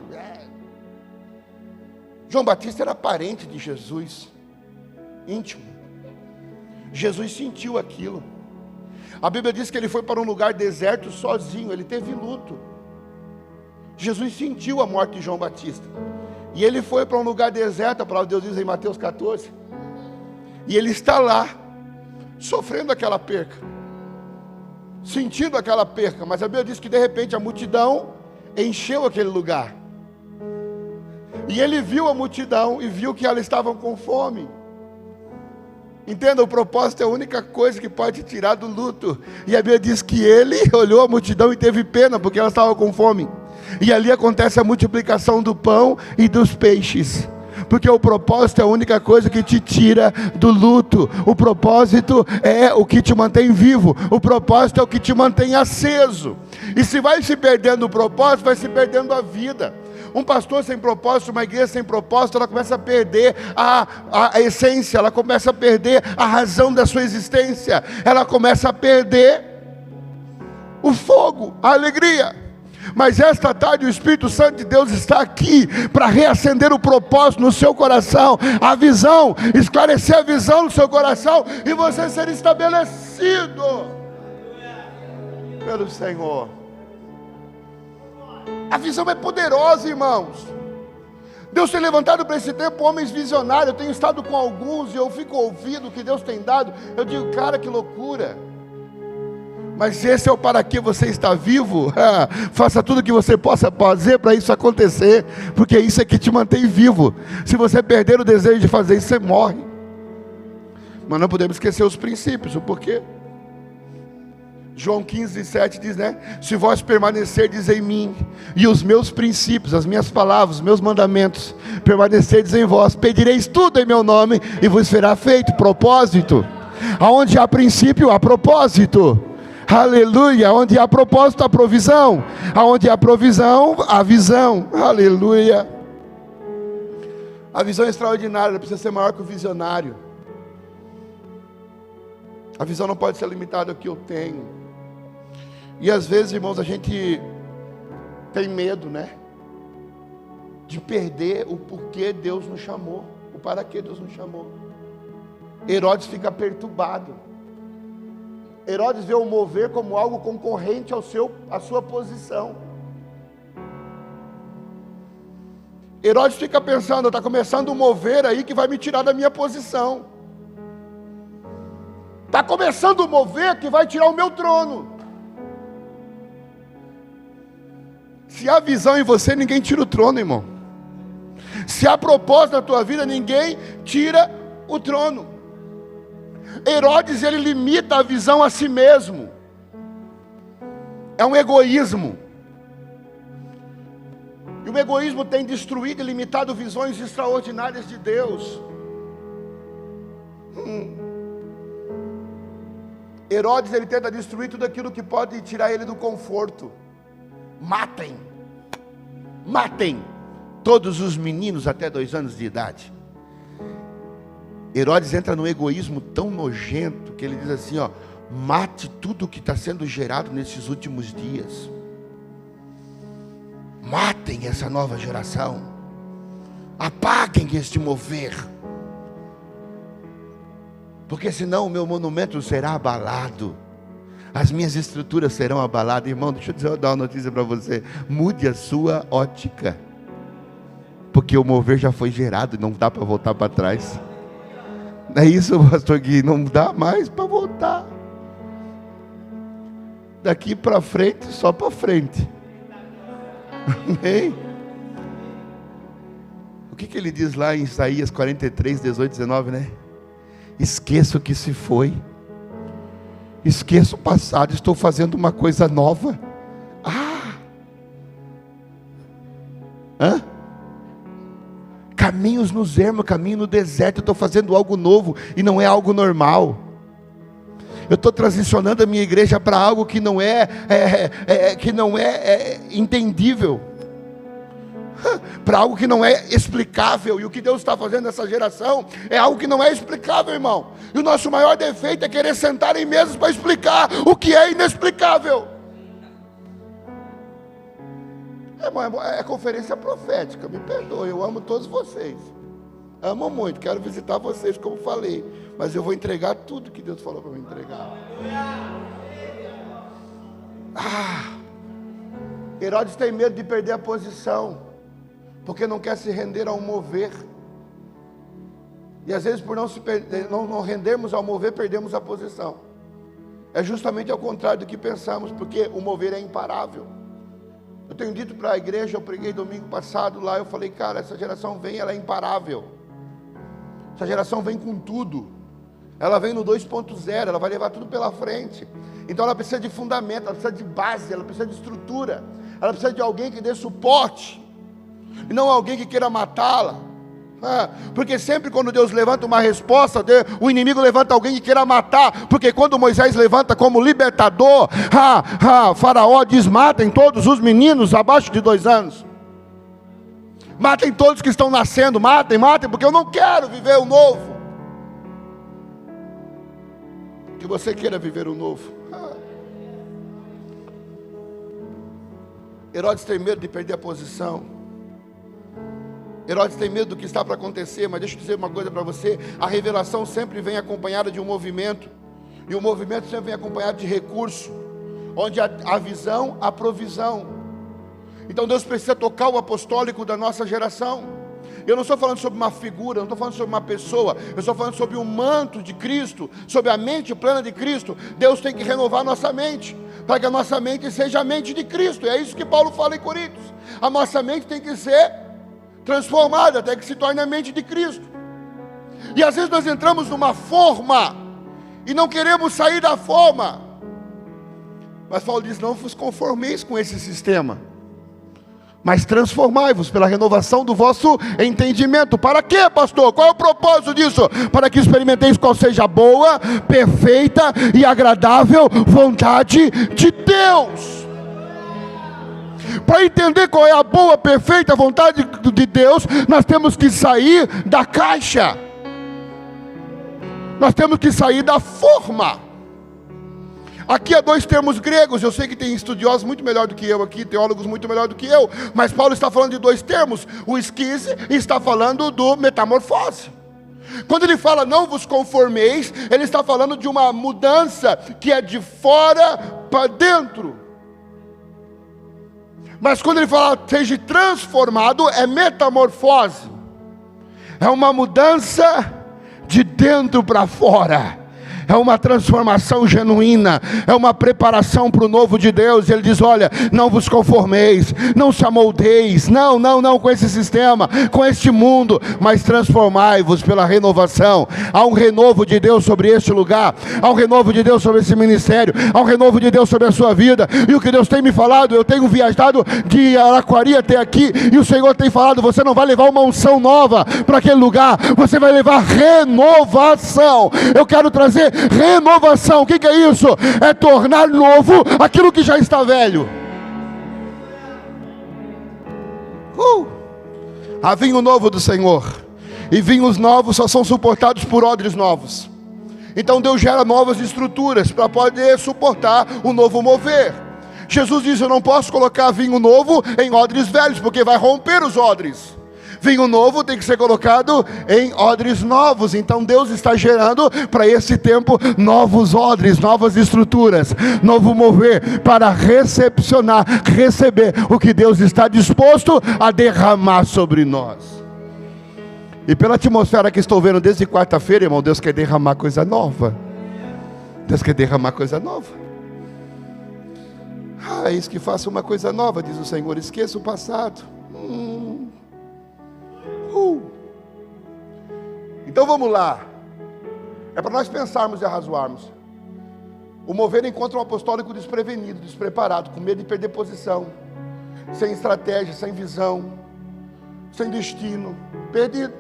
[SPEAKER 1] João Batista era parente de Jesus, íntimo. Jesus sentiu aquilo. A Bíblia diz que ele foi para um lugar deserto sozinho, ele teve luto. Jesus sentiu a morte de João Batista. E ele foi para um lugar deserto, a palavra de Deus diz em Mateus 14. E ele está lá, sofrendo aquela perca, sentindo aquela perca. Mas a Bíblia diz que de repente a multidão encheu aquele lugar. E ele viu a multidão e viu que elas estavam com fome. Entenda, o propósito é a única coisa que pode te tirar do luto. E a Bíblia diz que ele olhou a multidão e teve pena, porque elas estavam com fome. E ali acontece a multiplicação do pão e dos peixes. Porque o propósito é a única coisa que te tira do luto. O propósito é o que te mantém vivo. O propósito é o que te mantém aceso. E se vai se perdendo o propósito, vai se perdendo a vida. Um pastor sem propósito, uma igreja sem propósito, ela começa a perder a essência, ela começa a perder a razão da sua existência, ela começa a perder o fogo, a alegria. Mas esta tarde o Espírito Santo de Deus está aqui para reacender o propósito no seu coração, a visão, esclarecer a visão no seu coração e você ser estabelecido pelo Senhor. A visão é poderosa, irmãos. Deus tem levantado para esse tempo homens visionários. Eu tenho estado com alguns e eu fico ouvindo o que Deus tem dado. Eu digo, cara, que loucura. Mas esse é o para que você está vivo. Faça tudo o que você possa fazer para isso acontecer, porque isso é que te mantém vivo. Se você perder o desejo de fazer isso, você morre. Mas não podemos esquecer os princípios, o porquê. João 15:7 diz, né? Se vós permanecerdes em mim, e os meus princípios, as minhas palavras, os meus mandamentos, permanecerdes em vós, pedireis tudo em meu nome, e vos será feito. Propósito. Aonde há princípio, há propósito. Aleluia. Onde há propósito, há provisão. Aonde há provisão, há visão. Aleluia. A visão é extraordinária, precisa ser maior que o visionário. A visão não pode ser limitada ao que eu tenho. E às vezes, irmãos, a gente tem medo, né? De perder o porquê Deus nos chamou, o para que Deus nos chamou. Herodes fica perturbado. Herodes vê o mover como algo concorrente à sua posição. Herodes fica pensando, está começando um mover aí que vai me tirar da minha posição. Está começando um mover que vai tirar o meu trono. Se há visão em você, ninguém tira o trono, irmão. Se há propósito na tua vida, ninguém tira o trono. Herodes, ele limita a visão a si mesmo. É um egoísmo. E o egoísmo tem destruído e limitado visões extraordinárias de Deus. Herodes, ele tenta destruir tudo aquilo que pode tirar ele do conforto. Matem todos os meninos até 2 anos de idade. Herodes entra num egoísmo tão nojento que ele diz assim, ó, mate tudo que está sendo gerado nesses últimos dias. Matem essa nova geração. Apaguem este mover. Porque senão o meu monumento será abalado. As minhas estruturas serão abaladas. Irmão, deixa eu dar uma notícia para você. Mude a sua ótica. Porque o mover já foi gerado e não dá para voltar para trás. Não é isso, pastor Gui? Não dá mais para voltar. Daqui para frente, só para frente. Amém? O que ele diz lá em Isaías 43, 18, 19, né? Esqueça o que se foi. Esqueça o passado, estou fazendo uma coisa nova. Caminhos nos ermos, caminho no deserto. Eu estou fazendo algo novo e não é algo normal. Eu estou transicionando a minha igreja para algo que não é entendível, para algo que não é explicável. E o que Deus está fazendo nessa geração é algo que não é explicável, irmão. E o nosso maior defeito é querer sentar em mesas para explicar o que é inexplicável. É conferência profética, me perdoe, eu amo todos vocês, amo muito, quero visitar vocês como falei, mas eu vou entregar tudo que Deus falou para me entregar. Herodes tem medo de perder a posição, porque não quer se render ao mover. E às vezes, por não rendermos ao mover, perdemos a posição. É justamente ao contrário do que pensamos, porque o mover é imparável. Eu tenho dito para a igreja, eu preguei domingo passado lá, eu falei, cara, essa geração vem, ela é imparável. Essa geração vem com tudo. Ela vem no 2.0, ela vai levar tudo pela frente. Então ela precisa de fundamento, ela precisa de base, ela precisa de estrutura. Ela precisa de alguém que dê suporte, e não alguém que queira matá-la. Porque sempre quando Deus levanta uma resposta, o inimigo levanta alguém que queira matar. Porque quando Moisés levanta como libertador, Faraó diz, matem todos os meninos abaixo de 2 anos. Matem todos que estão nascendo, matem, porque eu não quero viver o novo. Que você queira viver o novo. Herodes tem medo de perder a posição. Herodes tem medo do que está para acontecer, mas deixa eu dizer uma coisa para você, a revelação sempre vem acompanhada de um movimento, e o movimento sempre vem acompanhado de recurso, onde a visão, a provisão. Então Deus precisa tocar o apostólico da nossa geração. Eu não estou falando sobre uma figura, eu não estou falando sobre uma pessoa, eu estou falando sobre o manto de Cristo, sobre a mente plena de Cristo. Deus tem que renovar a nossa mente, para que a nossa mente seja a mente de Cristo. É isso que Paulo fala em Coríntios. A nossa mente tem que ser transformada, até que se torne a mente de Cristo. E às vezes nós entramos numa forma, e não queremos sair da forma. Mas Paulo diz, não vos conformeis com esse sistema, mas transformai-vos pela renovação do vosso entendimento. Para quê, pastor? Qual é o propósito disso? Para que experimenteis qual seja a boa, perfeita e agradável vontade de Deus. Para entender qual é a boa, perfeita vontade de Deus, nós temos que sair da caixa. Nós temos que sair da forma. Aqui há 2 termos gregos, eu sei que tem estudiosos muito melhor do que eu aqui, teólogos muito melhor do que eu, mas Paulo está falando de 2 termos, o esquise e está falando do metamorfose. Quando ele fala não vos conformeis, ele está falando de uma mudança que é de fora para dentro. Mas quando ele fala seja transformado, é metamorfose, é uma mudança de dentro para fora. É uma transformação genuína, é uma preparação para o novo de Deus. Ele diz, olha, não vos conformeis, não se amoldeis, não com esse sistema, com este mundo, mas transformai-vos pela renovação. Há um renovo de Deus sobre este lugar, há um renovo de Deus sobre esse ministério, há um renovo de Deus sobre a sua vida. E o que Deus tem me falado, eu tenho viajado de Araquari até aqui, e o Senhor tem falado, você não vai levar uma unção nova para aquele lugar, você vai levar renovação. Eu quero trazer renovação. O que é isso? É tornar novo aquilo que já está velho. Há vinho novo do Senhor, e vinhos novos só são suportados por odres novos. Então Deus gera novas estruturas para poder suportar o novo mover. Jesus diz, eu não posso colocar vinho novo em odres velhos, porque vai romper os odres. Vinho novo tem que ser colocado em odres novos. Então Deus está gerando para esse tempo novos odres, novas estruturas, novo mover, para receber o que Deus está disposto a derramar sobre nós. E pela atmosfera que estou vendo desde quarta-feira, irmão, Deus quer derramar coisa nova. Deus quer derramar coisa nova. Eis que faça uma coisa nova, diz o Senhor, esqueça o passado. Então vamos lá. É para nós pensarmos e arrazoarmos. O mover encontra um apostólico desprevenido, despreparado, com medo de perder posição, sem estratégia, sem visão, sem destino, perdido.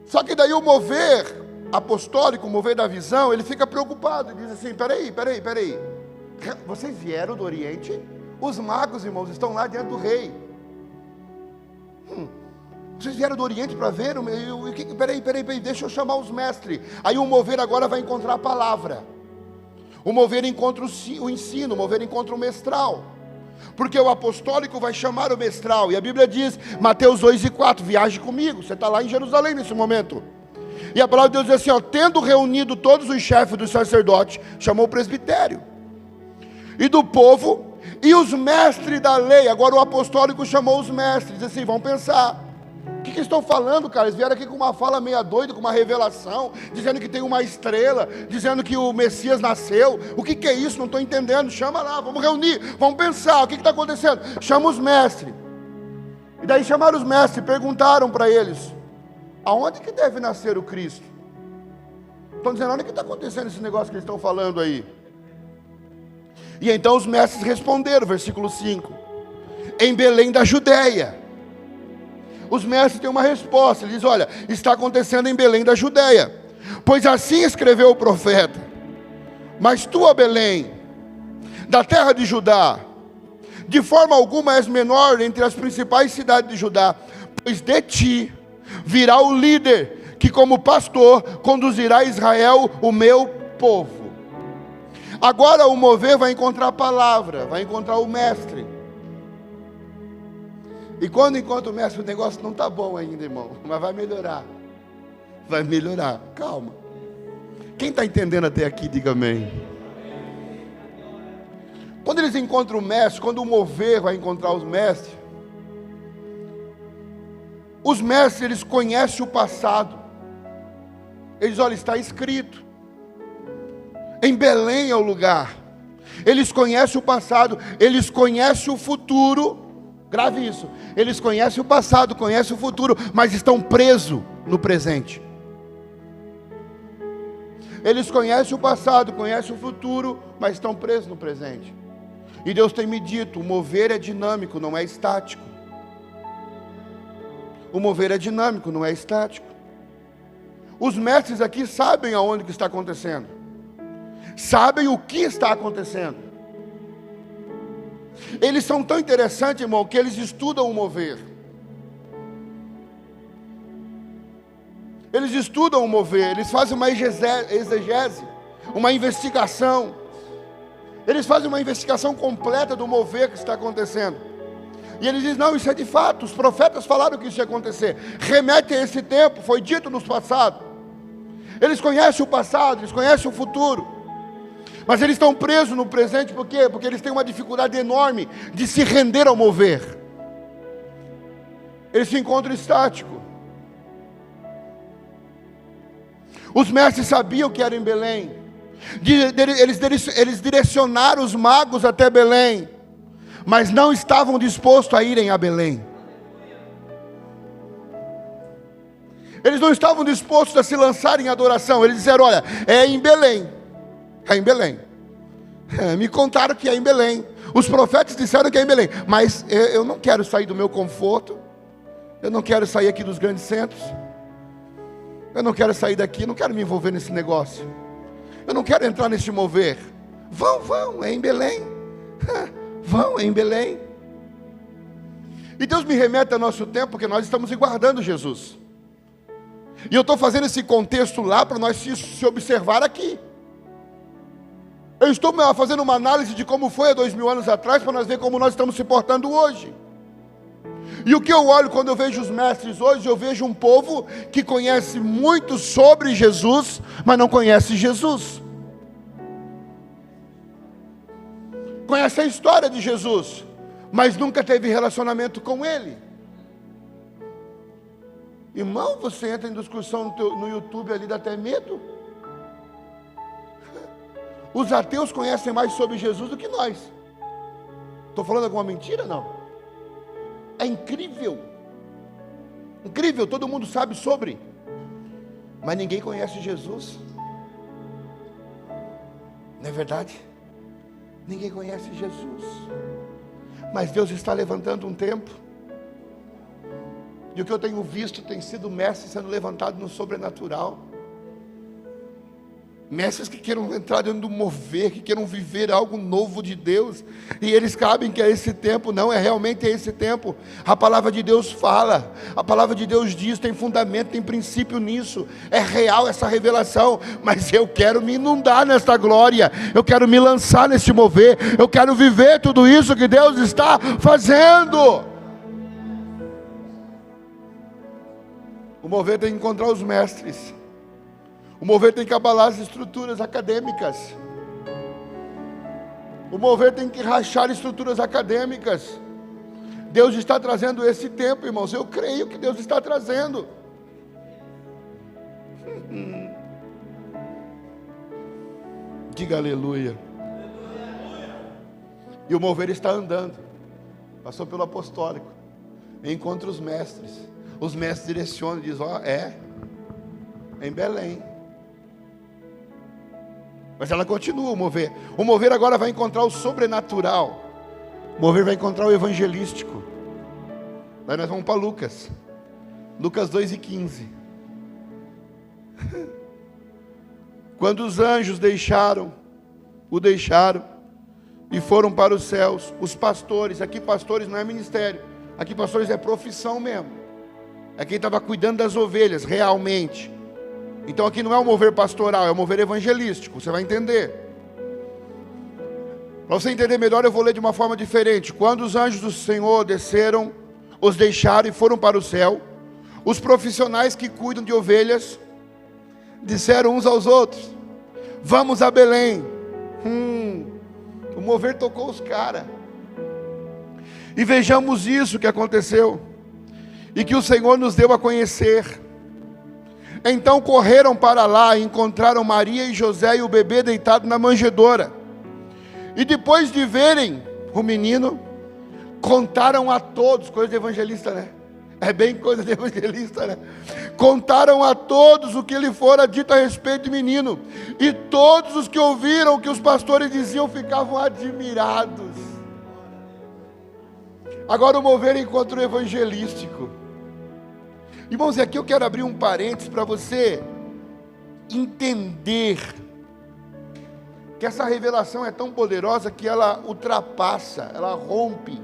[SPEAKER 1] Só que daí o mover apostólico, o mover da visão, ele fica preocupado, ele diz assim, peraí, vocês vieram do Oriente? Os magos, irmãos, estão lá diante do rei. Vocês vieram do Oriente para ver? Peraí, deixa eu chamar os mestres. Aí o mover agora vai encontrar a palavra. O mover encontra o ensino, o mover encontra o mestral. Porque o apostólico vai chamar o mestral. E a Bíblia diz, Mateus 2:4, viaje comigo. Você está lá em Jerusalém nesse momento. E a palavra de Deus diz assim, tendo reunido todos os chefes dos sacerdotes, chamou o presbitério. E do povo, E os mestres da lei, agora o apostólico chamou os mestres, disse assim, vão pensar. O que estão falando, cara? Eles vieram aqui com uma fala meia doida, com uma revelação, dizendo que tem uma estrela, dizendo que o Messias nasceu. O que é isso? Não estou entendendo. Chama lá, vamos reunir, vamos pensar, o que está acontecendo? Chama os mestres. E daí chamaram os mestres e perguntaram para eles, aonde que deve nascer o Cristo? Estão dizendo, onde que está acontecendo esse negócio que eles estão falando aí? E então os mestres responderam, versículo 5, em Belém da Judéia. Os mestres têm uma resposta, ele diz, olha, está acontecendo em Belém da Judéia, pois assim escreveu o profeta, mas tu, ó Belém, da terra de Judá, de forma alguma és menor entre as principais cidades de Judá, pois de ti virá o líder, que como pastor conduzirá Israel, o meu povo. Agora o mover vai encontrar a palavra, vai encontrar o mestre. E quando encontra o mestre, o negócio não está bom ainda, irmão, mas vai melhorar. Vai melhorar, calma. Quem está entendendo até aqui, diga amém. Quando eles encontram o mestre, quando o mover vai encontrar os mestres eles conhecem o passado. Eles, olha, está escrito. Em Belém é o lugar. Eles conhecem o passado, eles conhecem o futuro. Grave isso. Eles conhecem o passado, conhecem o futuro, mas estão presos no presente. Eles conhecem o passado, conhecem o futuro, mas estão presos no presente. E Deus tem me dito, o mover é dinâmico, não é estático. O mover é dinâmico, não é estático. Os mestres aqui sabem aonde que está acontecendo. Sabem o que está acontecendo. Eles são tão interessantes, irmão, que eles estudam o mover. Eles estudam o mover, eles fazem uma exegese, uma investigação. Eles fazem uma investigação completa do mover que está acontecendo. E eles dizem, não, isso é de fato, os profetas falaram que isso ia acontecer. Remete a esse tempo, foi dito nos passados. Eles conhecem o passado, eles conhecem o futuro. Mas eles estão presos no presente, por quê? Porque eles têm uma dificuldade enorme de se render ao mover. Eles se encontram estáticos. Os mestres sabiam que era em Belém. Eles direcionaram os magos até Belém, mas não estavam dispostos a irem a Belém. Eles não estavam dispostos a se lançarem em adoração. Eles disseram, olha, é em Belém. É em Belém. Me contaram que é em Belém. Os profetas disseram que é em Belém. Mas eu não quero sair do meu conforto. Eu não quero sair aqui dos grandes centros. Eu não quero sair daqui. Não quero me envolver nesse negócio. Eu não quero entrar nesse mover. Vão, é em Belém. Vão, é em Belém. E Deus me remete ao nosso tempo, porque nós estamos guardando Jesus. E eu estou fazendo esse contexto lá para nós se observar aqui. Eu estou fazendo uma análise de como foi há 2000 anos atrás, para nós ver como nós estamos se portando hoje. E o que eu olho quando eu vejo os mestres hoje, eu vejo um povo que conhece muito sobre Jesus, mas não conhece Jesus. Conhece a história de Jesus, mas nunca teve relacionamento com Ele. Irmão, você entra em discussão no YouTube ali, dá até medo. Os ateus conhecem mais sobre Jesus do que nós. Estou falando alguma mentira? Não. É incrível. Incrível, todo mundo sabe sobre. Mas ninguém conhece Jesus. Não é verdade? Ninguém conhece Jesus. Mas Deus está levantando um tempo. E o que eu tenho visto tem sido mestres sendo levantados no sobrenatural. Mestres que queiram entrar dentro do mover, que queiram viver algo novo de Deus. E eles sabem que é esse tempo, não é realmente esse tempo. A palavra de Deus fala, a palavra de Deus diz, tem fundamento, tem princípio nisso. É real essa revelação, mas eu quero me inundar nesta glória. Eu quero me lançar nesse mover. Eu quero viver tudo isso que Deus está fazendo. O mover tem que encontrar os mestres. O mover tem que abalar as estruturas acadêmicas. O mover tem que rachar estruturas acadêmicas. Deus está trazendo esse tempo, irmãos. Eu creio que Deus está trazendo. Diga aleluia. E o mover está andando. Passou pelo apostólico. Encontra os mestres. Os mestres direcionam e dizem: ó, é em Belém. Mas ela continua o mover. O mover agora vai encontrar o sobrenatural. O mover vai encontrar o evangelístico. Daí nós vamos para Lucas. Lucas 2:15. Quando os anjos o deixaram e foram para os céus, os pastores, aqui pastores não é ministério, aqui pastores é profissão mesmo, é quem estava cuidando das ovelhas, realmente. Então aqui não é o mover pastoral, é o mover evangelístico, você vai entender. Para você entender melhor, eu vou ler de uma forma diferente. Quando os anjos do Senhor desceram, os deixaram e foram para o céu, os profissionais que cuidam de ovelhas disseram uns aos outros: vamos a Belém. O mover tocou os caras. E vejamos isso que aconteceu, e que o Senhor nos deu a conhecer. Então correram para lá e encontraram Maria e José e o bebê deitado na manjedoura. E depois de verem o menino, contaram a todos. Coisa de evangelista, né? É bem coisa de evangelista, né? Contaram a todos o que lhe fora dito a respeito do menino. E todos os que ouviram o que os pastores diziam ficavam admirados. Agora o mover encontra o evangelístico. Irmãos, e aqui eu quero abrir um parênteses para você entender que essa revelação é tão poderosa que ela ultrapassa, ela rompe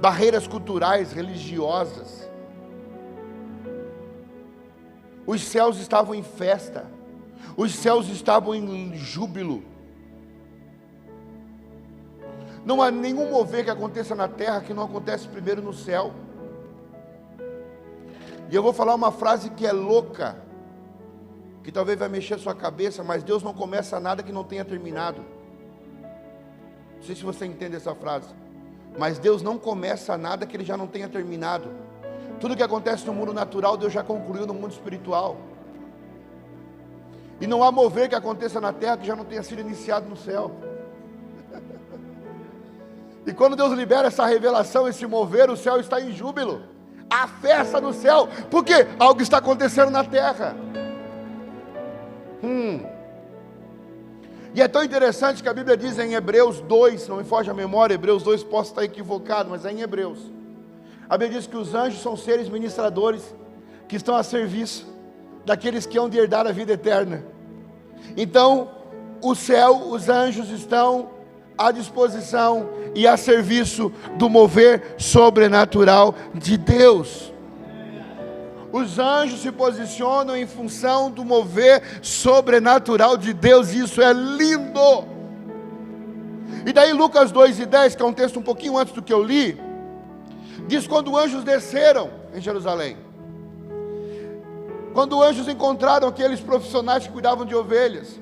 [SPEAKER 1] barreiras culturais, religiosas. Os céus estavam em festa, os céus estavam em júbilo. Não há nenhum mover que aconteça na terra que não acontece primeiro no céu. E eu vou falar uma frase que é louca, que talvez vai mexer a sua cabeça, mas Deus não começa nada que não tenha terminado. Não sei se você entende essa frase, mas Deus não começa nada que Ele já não tenha terminado. Tudo que acontece no mundo natural, Deus já concluiu no mundo espiritual. E não há mover que aconteça na terra que já não tenha sido iniciado no céu. E quando Deus libera essa revelação, esse mover, o céu está em júbilo. Há festa no céu, porque algo está acontecendo na terra. E é tão interessante que a Bíblia diz em Hebreus 2, não me foge a memória, Hebreus 2, posso estar equivocado, mas é em Hebreus. A Bíblia diz que os anjos são seres ministradores que estão a serviço daqueles que hão de herdar a vida eterna. Então, o céu, os anjos estão à disposição e a serviço do mover sobrenatural de Deus. Os anjos se posicionam em função do mover sobrenatural de Deus, e isso é lindo. E daí Lucas 2:10, que é um texto um pouquinho antes do que eu li, diz: quando anjos desceram em Jerusalém, quando anjos encontraram aqueles profissionais que cuidavam de ovelhas.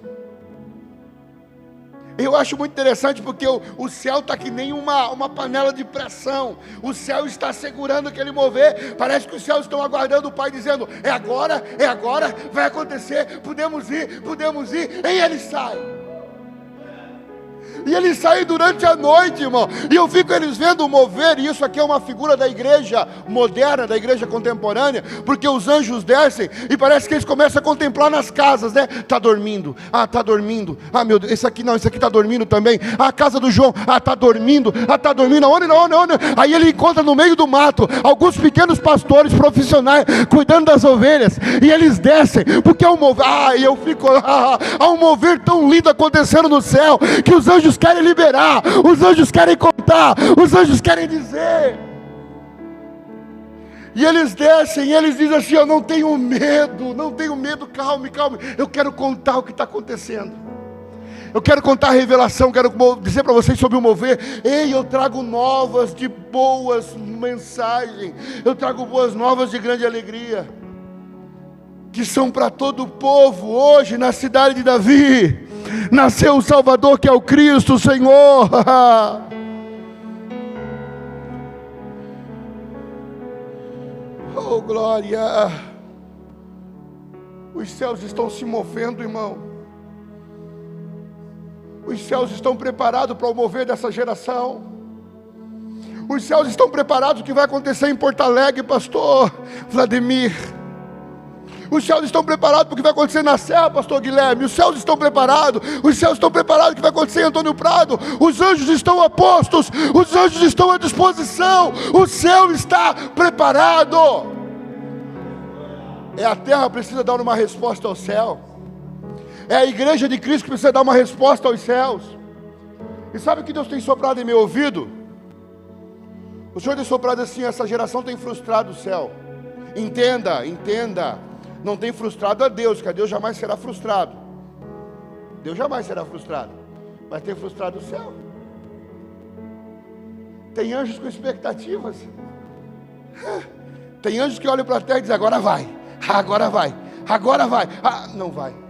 [SPEAKER 1] Eu acho muito interessante porque o céu está que nem uma panela de pressão. O céu está segurando aquele mover. Parece que os céus estão aguardando o Pai dizendo: é agora, vai acontecer, podemos ir. E ele sai. E eles saem durante a noite, irmão. E eu fico eles vendo o mover. E isso aqui é uma figura da igreja moderna, da igreja contemporânea. Porque os anjos descem e parece que eles começam a contemplar nas casas, né? Está dormindo. Está dormindo. Meu Deus, esse aqui está dormindo também. A casa do João. Está dormindo. Está dormindo. Onde? Aí ele encontra no meio do mato alguns pequenos pastores profissionais cuidando das ovelhas. E eles descem. Porque é um mover. E eu fico há um mover tão lindo acontecendo no céu que os anjos querem liberar, os anjos querem contar, os anjos querem dizer. E eles descem e eles dizem assim: eu não tenho medo, calme, eu quero contar o que está acontecendo. Eu quero contar a revelação, quero dizer para vocês sobre o mover. Eu trago novas de boas mensagens, eu trago boas novas de grande alegria, que são para todo o povo hoje na cidade de Davi. nasceu o Salvador, que é o Cristo, Senhor. Oh, glória. Os céus estão se movendo, irmão. Os céus estão preparados para o mover dessa geração. Os céus estão preparados para o que vai acontecer em Porto Alegre, pastor Vladimir. Os céus estão preparados para o que vai acontecer na Serra, pastor Guilherme. Os céus estão preparados. Os céus estão preparados para o que vai acontecer em Antônio Prado. Os anjos estão a postos. Os anjos estão à disposição. O céu está preparado. É a terra que precisa dar uma resposta ao céu. É a igreja de Cristo que precisa dar uma resposta aos céus. E sabe o que Deus tem soprado em meu ouvido? O Senhor tem soprado assim: essa geração tem frustrado o céu. Entenda, entenda. Não tem frustrado a Deus, que a Deus jamais será frustrado. Deus jamais será frustrado. Mas tem frustrado o céu. Tem anjos com expectativas. Tem anjos que olham para a terra e dizem: agora vai, agora vai, agora vai. Ah, não vai.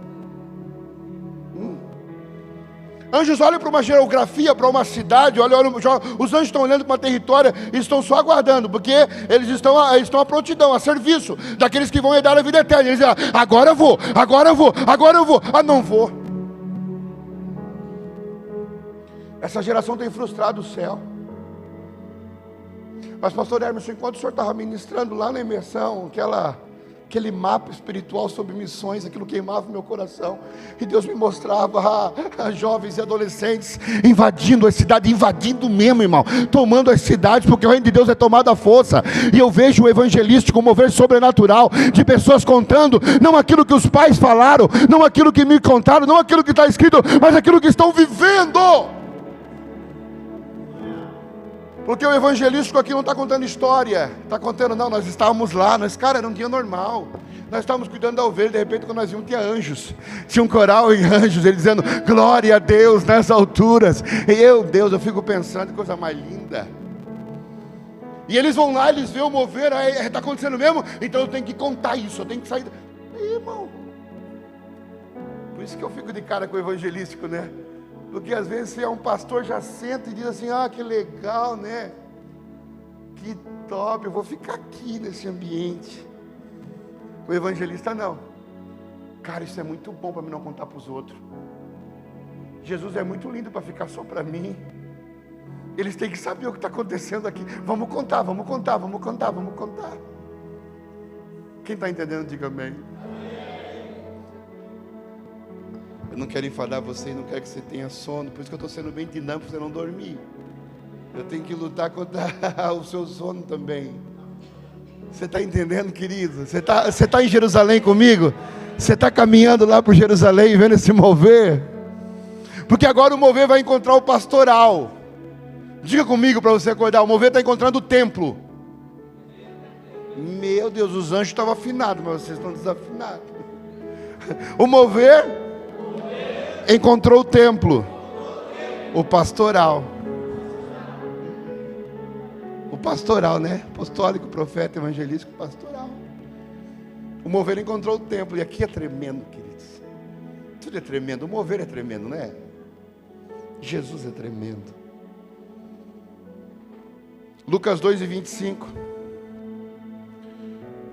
[SPEAKER 1] Anjos olham para uma geografia, para uma cidade, os anjos estão olhando para o território e estão só aguardando, porque eles estão à prontidão, a serviço daqueles que vão herdar a vida eterna. Eles dizem: agora eu vou, agora eu vou, agora eu vou. Ah, não vou. Essa geração tem frustrado o céu. Mas pastor Hermes, enquanto o senhor estava ministrando lá na imersão, aquele mapa espiritual sobre missões, aquilo queimava o meu coração, e Deus me mostrava jovens e adolescentes invadindo a cidade, invadindo mesmo, irmão, tomando as cidades, porque o reino de Deus é tomado à força. E eu vejo o evangelístico mover sobrenatural, de pessoas contando, não aquilo que os pais falaram, não aquilo que me contaram, não aquilo que está escrito, mas aquilo que estão vivendo. Porque o evangelístico aqui não está contando história, está contando, não, nós estávamos lá, cara, era um dia normal, nós estávamos cuidando da ovelha, de repente quando nós vimos tinha anjos, tinha um coral em anjos, ele dizendo: glória a Deus nessas alturas. E Deus, eu fico pensando, que coisa mais linda. E eles vão lá, eles veem o mover, está acontecendo mesmo, então eu tenho que contar isso, eu tenho que sair. E, irmão, por isso que eu fico de cara com o evangelístico, né? Porque às vezes você é um pastor, já senta e diz assim: ah, que legal, né? Que top, eu vou ficar aqui nesse ambiente. O evangelista não. Cara, isso é muito bom para mim não contar para os outros. Jesus é muito lindo para ficar só para mim. Eles têm que saber o que está acontecendo aqui. Vamos contar, vamos contar, vamos contar, vamos contar. Quem está entendendo, diga amém. Eu não quero enfadar você e não quero que você tenha sono. Por isso que eu estou sendo bem dinâmico para você não dormir. Eu tenho que lutar contra o seu sono também. Você está entendendo, querido? Você tá em Jerusalém comigo? Você está caminhando lá por Jerusalém e vendo esse mover? Porque agora o mover vai encontrar o pastoral. Diga comigo para você acordar: o mover está encontrando o templo. Meu Deus, os anjos estavam afinados, mas vocês estão desafinados. O mover encontrou o templo, o pastoral. O pastoral, né? Apostólico, profeta, evangelístico, pastoral. O mover encontrou o templo. E aqui é tremendo, queridos. Tudo é tremendo. O mover é tremendo, né? Jesus é tremendo. Lucas 2:25.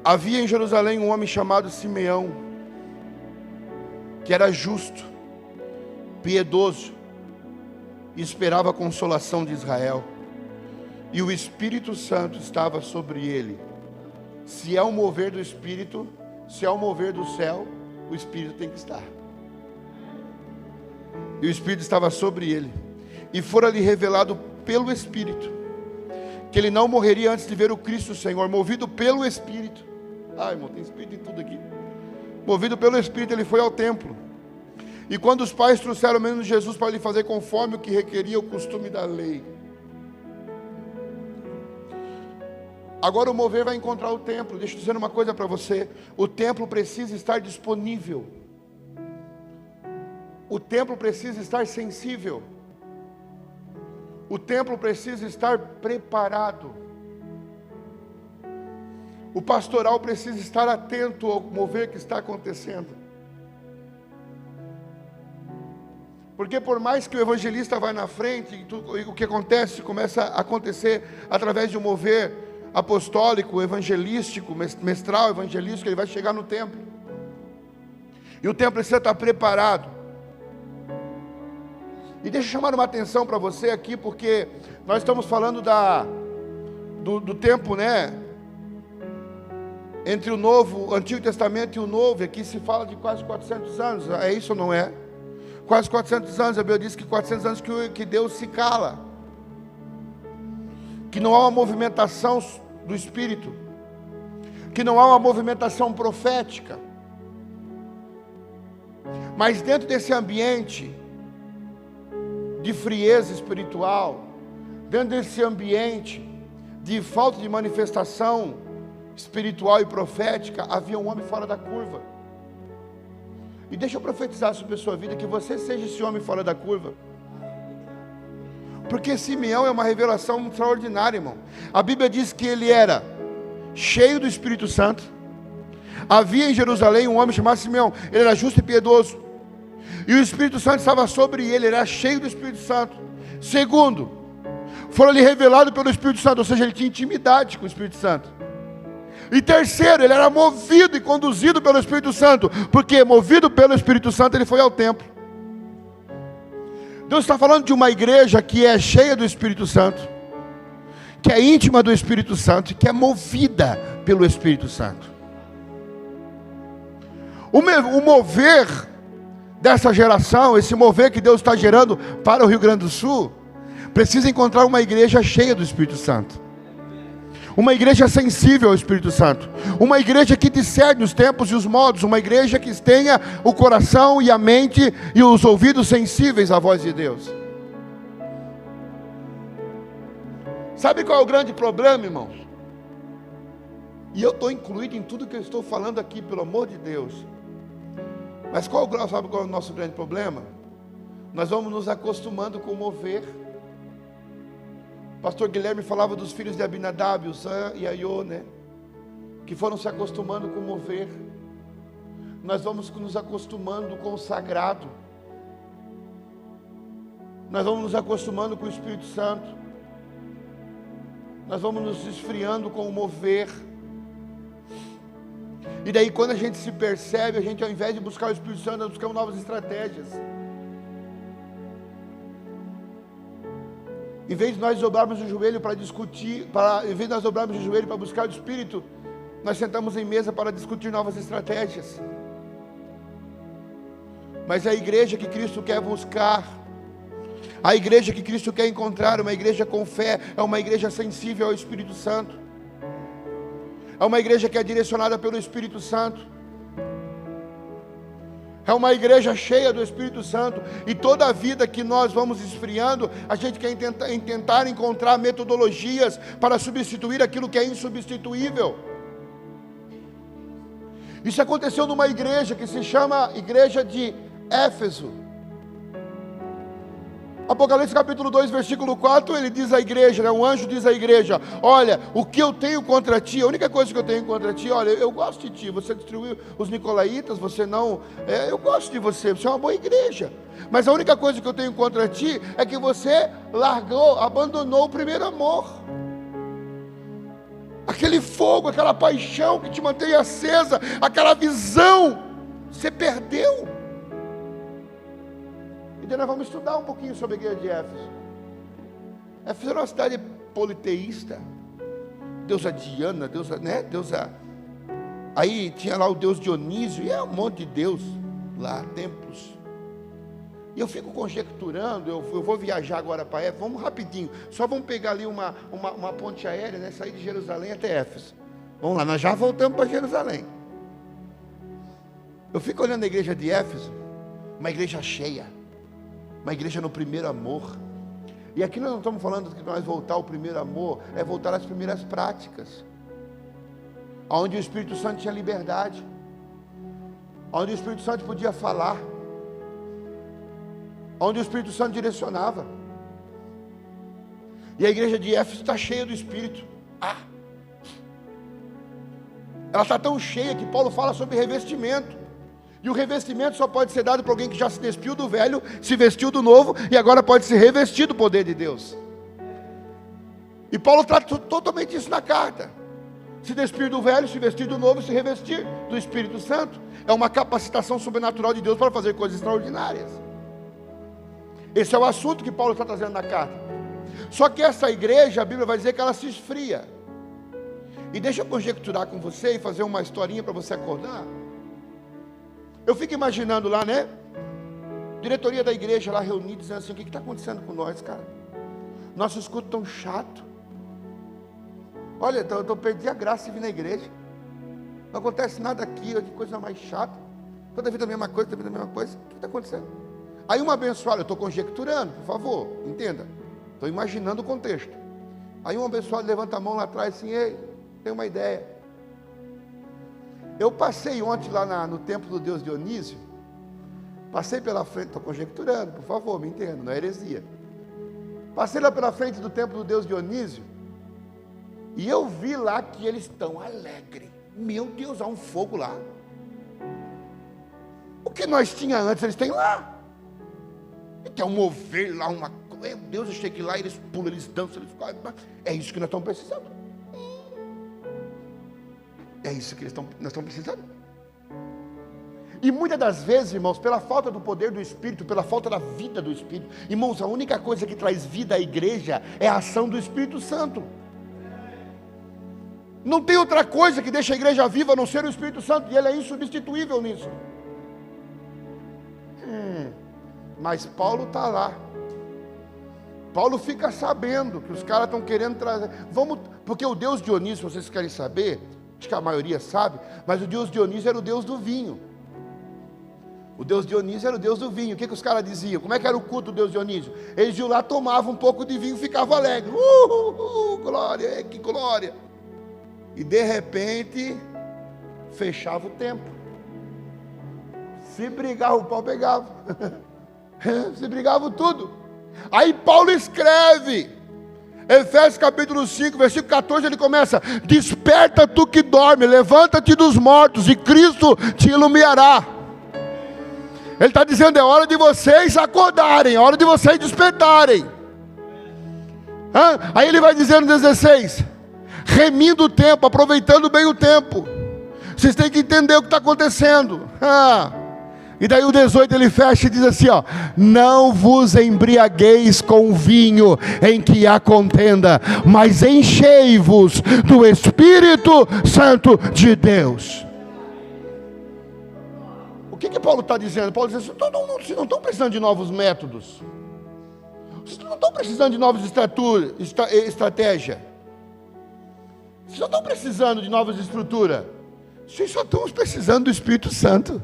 [SPEAKER 1] Havia em Jerusalém um homem chamado Simeão, que era justo, piedoso, e esperava a consolação de Israel, e o Espírito Santo estava sobre ele. Se é o mover do Espírito, se é o mover do céu, o Espírito tem que estar. E o Espírito estava sobre ele, e fora-lhe revelado pelo Espírito, que ele não morreria antes de ver o Cristo Senhor. Movido pelo Espírito. Ah, irmão, tem Espírito em tudo aqui. Movido pelo Espírito, ele foi ao templo. E quando os pais trouxeram o menino Jesus para lhe fazer conforme o que requeria o costume da lei. Agora o mover vai encontrar o templo. Deixa eu dizer uma coisa para você. O templo precisa estar disponível. O templo precisa estar sensível. O templo precisa estar preparado. O pastoral precisa estar atento ao mover que está acontecendo. Porque por mais que o evangelista vá na frente, o que acontece, começa a acontecer através de um mover apostólico, evangelístico, mestral, evangelístico, ele vai chegar no templo. E o templo precisa estar preparado. E deixa eu chamar uma atenção para você aqui, porque nós estamos falando do tempo, né? Entre o Antigo Testamento e o Novo, aqui se fala de quase 400 anos, é isso ou não é? Quase 400 anos, a Bíblia diz que 400 anos que Deus se cala, que não há uma movimentação do Espírito, que não há uma movimentação profética, mas dentro desse ambiente de frieza espiritual, dentro desse ambiente de falta de manifestação espiritual e profética, havia um homem fora da curva. E deixa eu profetizar sobre a sua vida, que você seja esse homem fora da curva. Porque Simeão é uma revelação extraordinária, irmão. A Bíblia diz que ele era cheio do Espírito Santo. Havia em Jerusalém um homem chamado Simeão. Ele era justo e piedoso, e o Espírito Santo estava sobre ele. Ele era cheio do Espírito Santo. Segundo, foi-lhe revelado pelo Espírito Santo, ou seja, ele tinha intimidade com o Espírito Santo. E terceiro, ele era movido e conduzido pelo Espírito Santo, porque movido pelo Espírito Santo ele foi ao templo. Deus está falando de uma igreja que é cheia do Espírito Santo, que é íntima do Espírito Santo, que é movida pelo Espírito Santo. O mover dessa geração, esse mover que Deus está gerando para o Rio Grande do Sul, precisa encontrar uma igreja cheia do Espírito Santo, uma igreja sensível ao Espírito Santo, uma igreja que discerne os tempos e os modos, uma igreja que tenha o coração e a mente e os ouvidos sensíveis à voz de Deus. Sabe qual é o grande problema, irmãos? E eu estou incluído em tudo que eu estou falando aqui, pelo amor de Deus. Mas sabe qual é o nosso grande problema? Nós vamos nos acostumando com o mover. Pastor Guilherme falava dos filhos de Abinadab, o Zan e Aiô, né? Que foram se acostumando com o mover. Nós vamos nos acostumando com o sagrado. Nós vamos nos acostumando com o Espírito Santo. Nós vamos nos esfriando com o mover. E daí quando a gente se percebe, a gente, ao invés de buscar o Espírito Santo, nós buscamos novas estratégias. Em vez de nós dobrarmos o joelho para discutir, em vez de nós dobrarmos o joelho para buscar o Espírito, nós sentamos em mesa para discutir novas estratégias. Mas a igreja que Cristo quer buscar, a igreja que Cristo quer encontrar, uma igreja com fé, é uma igreja sensível ao Espírito Santo. É uma igreja que é direcionada pelo Espírito Santo. É uma igreja cheia do Espírito Santo. E toda a vida que nós vamos esfriando, a gente quer tentar encontrar metodologias para substituir aquilo que é insubstituível. Isso aconteceu numa igreja que se chama Igreja de Éfeso. Apocalipse capítulo 2, versículo 4, ele diz à igreja, né? Um anjo diz à igreja: olha, o que eu tenho contra ti, a única coisa que eu tenho contra ti, olha, eu gosto de ti, você destruiu os nicolaítas, você não, eu gosto de você, você é uma boa igreja, mas a única coisa que eu tenho contra ti é que você abandonou o primeiro amor, aquele fogo, aquela paixão que te mantém acesa, aquela visão, você perdeu. Então nós vamos estudar um pouquinho sobre a igreja de Éfeso. Éfeso era uma cidade politeísta, deusa Diana, deusa, aí tinha lá o deus Dionísio, e é um monte de deus lá, templos. E eu fico conjecturando, eu vou viajar agora para Éfeso, vamos rapidinho, só vamos pegar ali uma ponte aérea, né, sair de Jerusalém até Éfeso. Vamos lá, nós já voltamos para Jerusalém. Eu fico olhando a igreja de Éfeso, uma igreja cheia, uma igreja no primeiro amor. E aqui nós não estamos falando que nós voltar ao primeiro amor, é voltar às primeiras práticas, onde o Espírito Santo tinha liberdade, onde o Espírito Santo podia falar, onde o Espírito Santo direcionava. E a igreja de Éfeso está cheia do Espírito. Ela está tão cheia que Paulo fala sobre revestimento. E o revestimento só pode ser dado para alguém que já se despiu do velho, se vestiu do novo, e agora pode se revestir do poder de Deus. E Paulo trata totalmente isso na carta. Se despir do velho, se vestir do novo, se revestir do Espírito Santo. É uma capacitação sobrenatural de Deus para fazer coisas extraordinárias. Esse é o assunto que Paulo está trazendo na carta. Só que essa igreja, a Bíblia vai dizer que ela se esfria. E deixa eu conjecturar com você e fazer uma historinha para você acordar. Eu fico imaginando lá, né? Diretoria da igreja lá reunida, dizendo assim: o que está acontecendo com nós, cara? Nosso escudo tão chato. Olha, eu estou perdendo a graça de vir na igreja. Não acontece nada aqui, que coisa mais chata. Toda vida a mesma coisa, toda vida a mesma coisa. O que está acontecendo? Aí um abençoado, eu estou conjecturando, por favor, entenda. Estou imaginando o contexto. Aí um abençoado levanta a mão lá atrás assim: ei, tem uma ideia. Eu passei ontem lá no templo do Deus Dionísio. Passei pela frente, estou conjecturando, por favor, me entenda, não é heresia. Passei lá pela frente do templo do Deus Dionísio. E eu vi lá que eles estão alegres. Meu Deus, há um fogo lá. O que nós tínhamos antes, eles têm lá. E tem um mover lá, uma... Meu Deus, eu cheguei lá, eles pulam, eles dançam, eles... É isso que nós estamos precisando. É isso que nós estamos precisando. E muitas das vezes, irmãos, pela falta do poder do Espírito, pela falta da vida do Espírito, irmãos, a única coisa que traz vida à igreja é a ação do Espírito Santo. Não tem outra coisa que deixa a igreja viva a não ser o Espírito Santo, e ele é insubstituível nisso. Mas Paulo está lá. Paulo fica sabendo que os caras estão querendo trazer. Porque o Deus Dionísio, vocês querem saber, acho que a maioria sabe, mas o Deus Dionísio era o Deus do vinho. O Deus Dionísio era o Deus do vinho. O que os caras diziam? Como é que era o culto do Deus Dionísio? Eles iam lá, tomavam um pouco de vinho e ficavam alegres. Glória, que glória. E de repente, fechava o templo. Se brigava, o pau pegava. Se brigava tudo. Aí Paulo escreve, Efésios capítulo 5, versículo 14, ele começa: desperta tu que dorme, levanta-te dos mortos, e Cristo te iluminará. Ele está dizendo: é hora de vocês acordarem, é hora de vocês despertarem. Aí ele vai dizer no 16: remindo o tempo, aproveitando bem o tempo. Vocês têm que entender o que está acontecendo. E daí o 18 ele fecha e diz assim: ó, não vos embriagueis com vinho em que há contenda, mas enchei-vos do Espírito Santo de Deus. O que Paulo está dizendo? Paulo diz assim: vocês não estão precisando de novos métodos, vocês não estão precisando de novas estratégias, vocês não estão precisando de novas estruturas, vocês só estão precisando do Espírito Santo.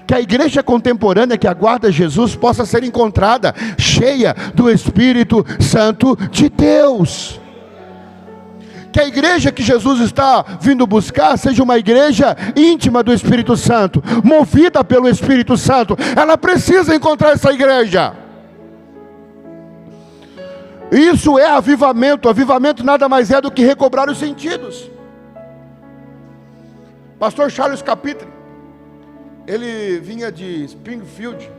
[SPEAKER 1] Que a igreja contemporânea que aguarda Jesus possa ser encontrada cheia do Espírito Santo de Deus. Que a igreja que Jesus está vindo buscar seja uma igreja íntima do Espírito Santo, movida pelo Espírito Santo. Ela precisa encontrar essa igreja. Isso é avivamento. Avivamento nada mais é do que recobrar os sentidos. Pastor Charles Capitri, ele vinha de Springfield.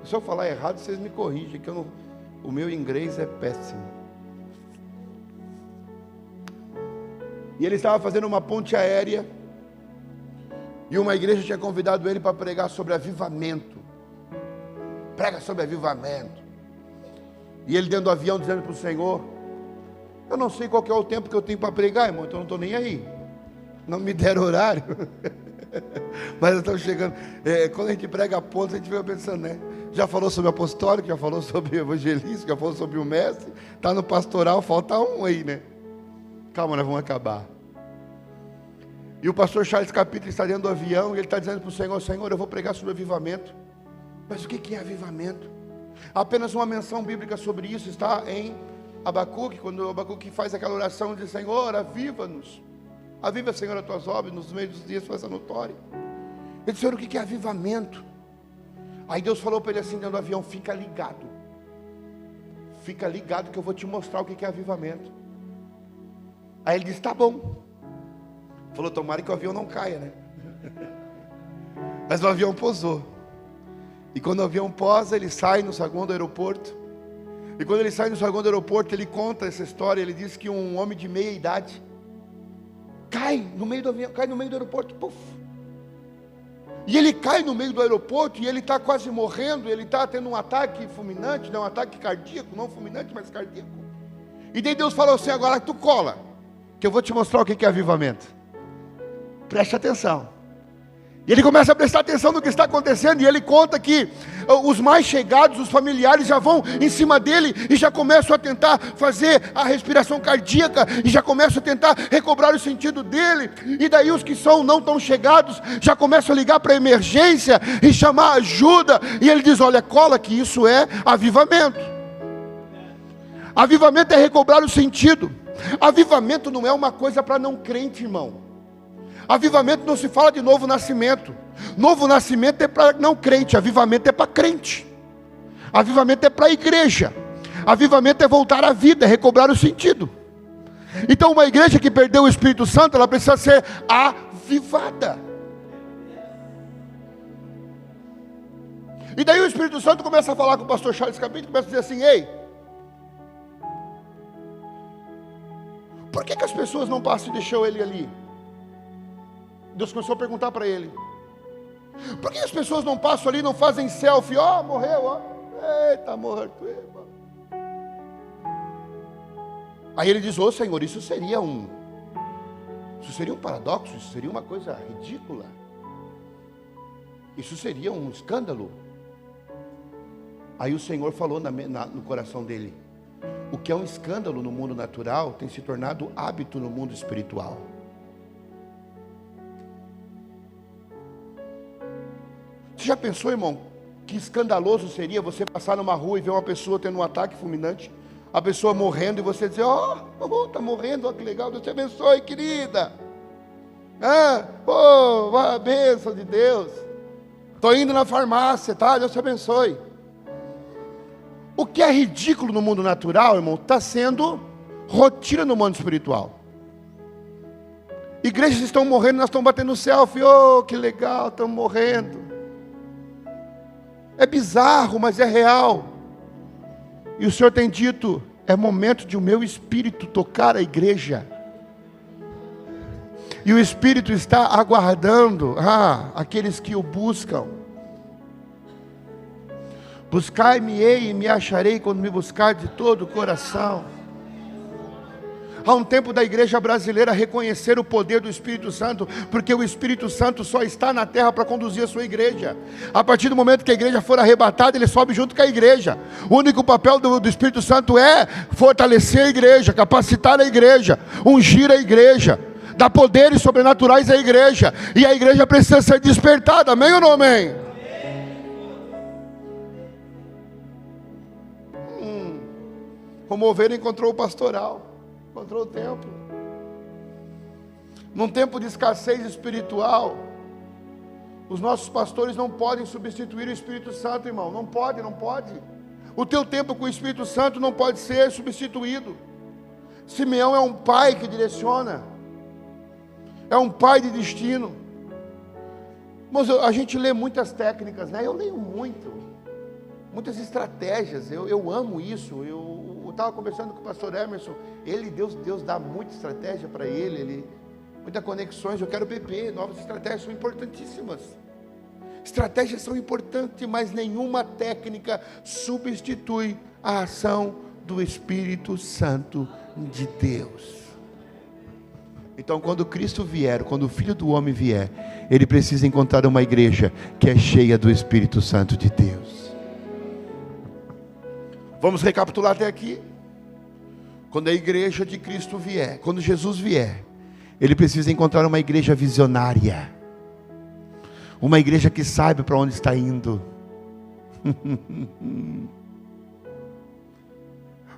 [SPEAKER 1] Se eu falar errado, vocês me corrigem, que o meu inglês é péssimo. E ele estava fazendo uma ponte aérea, e uma igreja tinha convidado ele para pregar sobre avivamento. Prega sobre avivamento. E ele dentro do avião dizendo para o Senhor: eu não sei qual que é o tempo que eu tenho para pregar, irmão, então eu não estou nem aí. Não me deram horário. Mas estamos chegando. Quando a gente prega pontos, a gente fica pensando, né? Já falou sobre apostólico, já falou sobre evangelista, já falou sobre o mestre. Está no pastoral, falta um aí, né? Calma, nós vamos acabar. E o pastor Charles Capitri está dentro do avião, e ele está dizendo para o Senhor: Senhor, eu vou pregar sobre avivamento. Mas o que é avivamento? Apenas uma menção bíblica sobre isso está em Abacuque, quando o Abacuque faz aquela oração e diz: Senhor, aviva-nos. Aviva, Senhor, as tuas obras, nos meios dos dias faça notória. Ele disse: Senhor, o que é avivamento? Aí Deus falou para ele assim dentro do avião: fica ligado. Fica ligado que eu vou te mostrar o que é avivamento. Aí ele disse: tá bom. Falou: tomara que o avião não caia, né? Mas o avião pousou. E quando o avião pousa, ele sai no saguão do aeroporto. E quando ele sai no saguão do aeroporto, ele conta essa história. Ele diz que um homem de meia idade cai no meio do avião, cai no meio do aeroporto, puf. E ele cai no meio do aeroporto e ele está quase morrendo. Ele está tendo um ataque fulminante, não um ataque cardíaco, não fulminante, mas cardíaco. E daí Deus falou assim: agora tu cola, que eu vou te mostrar o que é avivamento. Preste atenção. E ele começa a prestar atenção no que está acontecendo, e ele conta que os mais chegados, os familiares, já vão em cima dele, e já começam a tentar fazer a respiração cardíaca, e já começam a tentar recobrar o sentido dele, e daí os que são não tão chegados, já começam a ligar para a emergência, e chamar ajuda, e ele diz: olha, cola, que isso é avivamento. Avivamento é recobrar o sentido. Avivamento não é uma coisa para não crente, irmão. Avivamento não se fala de novo nascimento. Novo nascimento é para não crente. Avivamento é para crente. Avivamento é para a igreja. Avivamento é voltar à vida, é recobrar o sentido. Então uma igreja que perdeu o Espírito Santo, ela precisa ser avivada. E daí o Espírito Santo começa a falar com o pastor Charles Capim, começa a dizer assim: ei, por que as pessoas não passam e deixam ele ali? Deus começou a perguntar para ele: por que as pessoas não passam ali, não fazem selfie? Ó, morreu, ó. Eita, morreu. Aí ele diz: ô Senhor, isso seria um paradoxo, isso seria uma coisa ridícula, isso seria um escândalo. Aí o Senhor falou no coração dele: o que é um escândalo no mundo natural tem se tornado hábito no mundo espiritual. Você já pensou, irmão, que escandaloso seria você passar numa rua e ver uma pessoa tendo um ataque fulminante, a pessoa morrendo, e você dizer: está morrendo, ó, que legal, Deus te abençoe, querida. A bênção de Deus. Estou indo na farmácia, tá? Deus te abençoe. O que é ridículo no mundo natural, irmão, está sendo rotina no mundo espiritual. Igrejas estão morrendo, nós estamos batendo selfie. Oh, que legal, estamos morrendo. É bizarro, mas é real. E o Senhor tem dito: é momento de o meu Espírito tocar a igreja. E o Espírito está aguardando aqueles que o buscam. Buscai-me-ei e me acharei quando me buscar de todo o coração. Há um tempo da igreja brasileira reconhecer o poder do Espírito Santo, porque o Espírito Santo só está na terra para conduzir a sua igreja. A partir do momento que a igreja for arrebatada, ele sobe junto com a igreja. O único papel do Espírito Santo é fortalecer a igreja, capacitar a igreja, ungir a igreja, dar poderes sobrenaturais à igreja. E a igreja precisa ser despertada, amém ou não amém? O mover encontrou o pastoral, encontrou o templo. Num tempo de escassez espiritual, os nossos pastores não podem substituir o Espírito Santo, irmão. Não pode. O teu tempo com o Espírito Santo não pode ser substituído. Simeão é um pai que direciona, é um pai de destino. Mas a gente lê muitas técnicas, né? Eu leio muitas estratégias. Eu amo isso. Eu estava conversando com o pastor Emerson. Deus dá muita estratégia para ele, muitas conexões. Eu quero beber. Novas estratégias são importantíssimas. Estratégias são importantes, mas nenhuma técnica substitui a ação do Espírito Santo de Deus. Então, quando Cristo vier, quando o Filho do Homem vier, ele precisa encontrar uma igreja que é cheia do Espírito Santo de Deus. Vamos recapitular até aqui. Quando a igreja de Cristo vier, quando Jesus vier, ele precisa encontrar uma igreja visionária, uma igreja que saiba para onde está indo.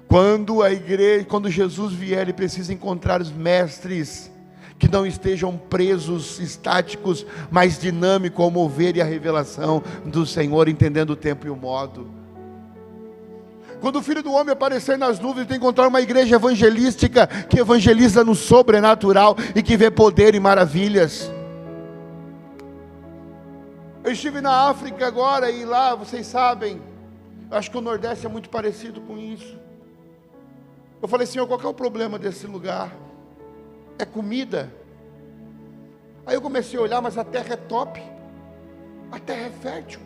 [SPEAKER 1] Quando Jesus vier, ele precisa encontrar os mestres que não estejam presos, estáticos, mas dinâmicos ao mover e a revelação do Senhor, entendendo o tempo e o modo. Quando o Filho do Homem aparecer nas nuvens, tem que encontrar uma igreja evangelística que evangeliza no sobrenatural e que vê poder e maravilhas. Eu estive na África agora e lá, vocês sabem, acho que o Nordeste é muito parecido com isso. Eu falei, Senhor, qual que é o problema desse lugar? É comida. Aí eu comecei a olhar, mas a terra é top. A terra é fértil.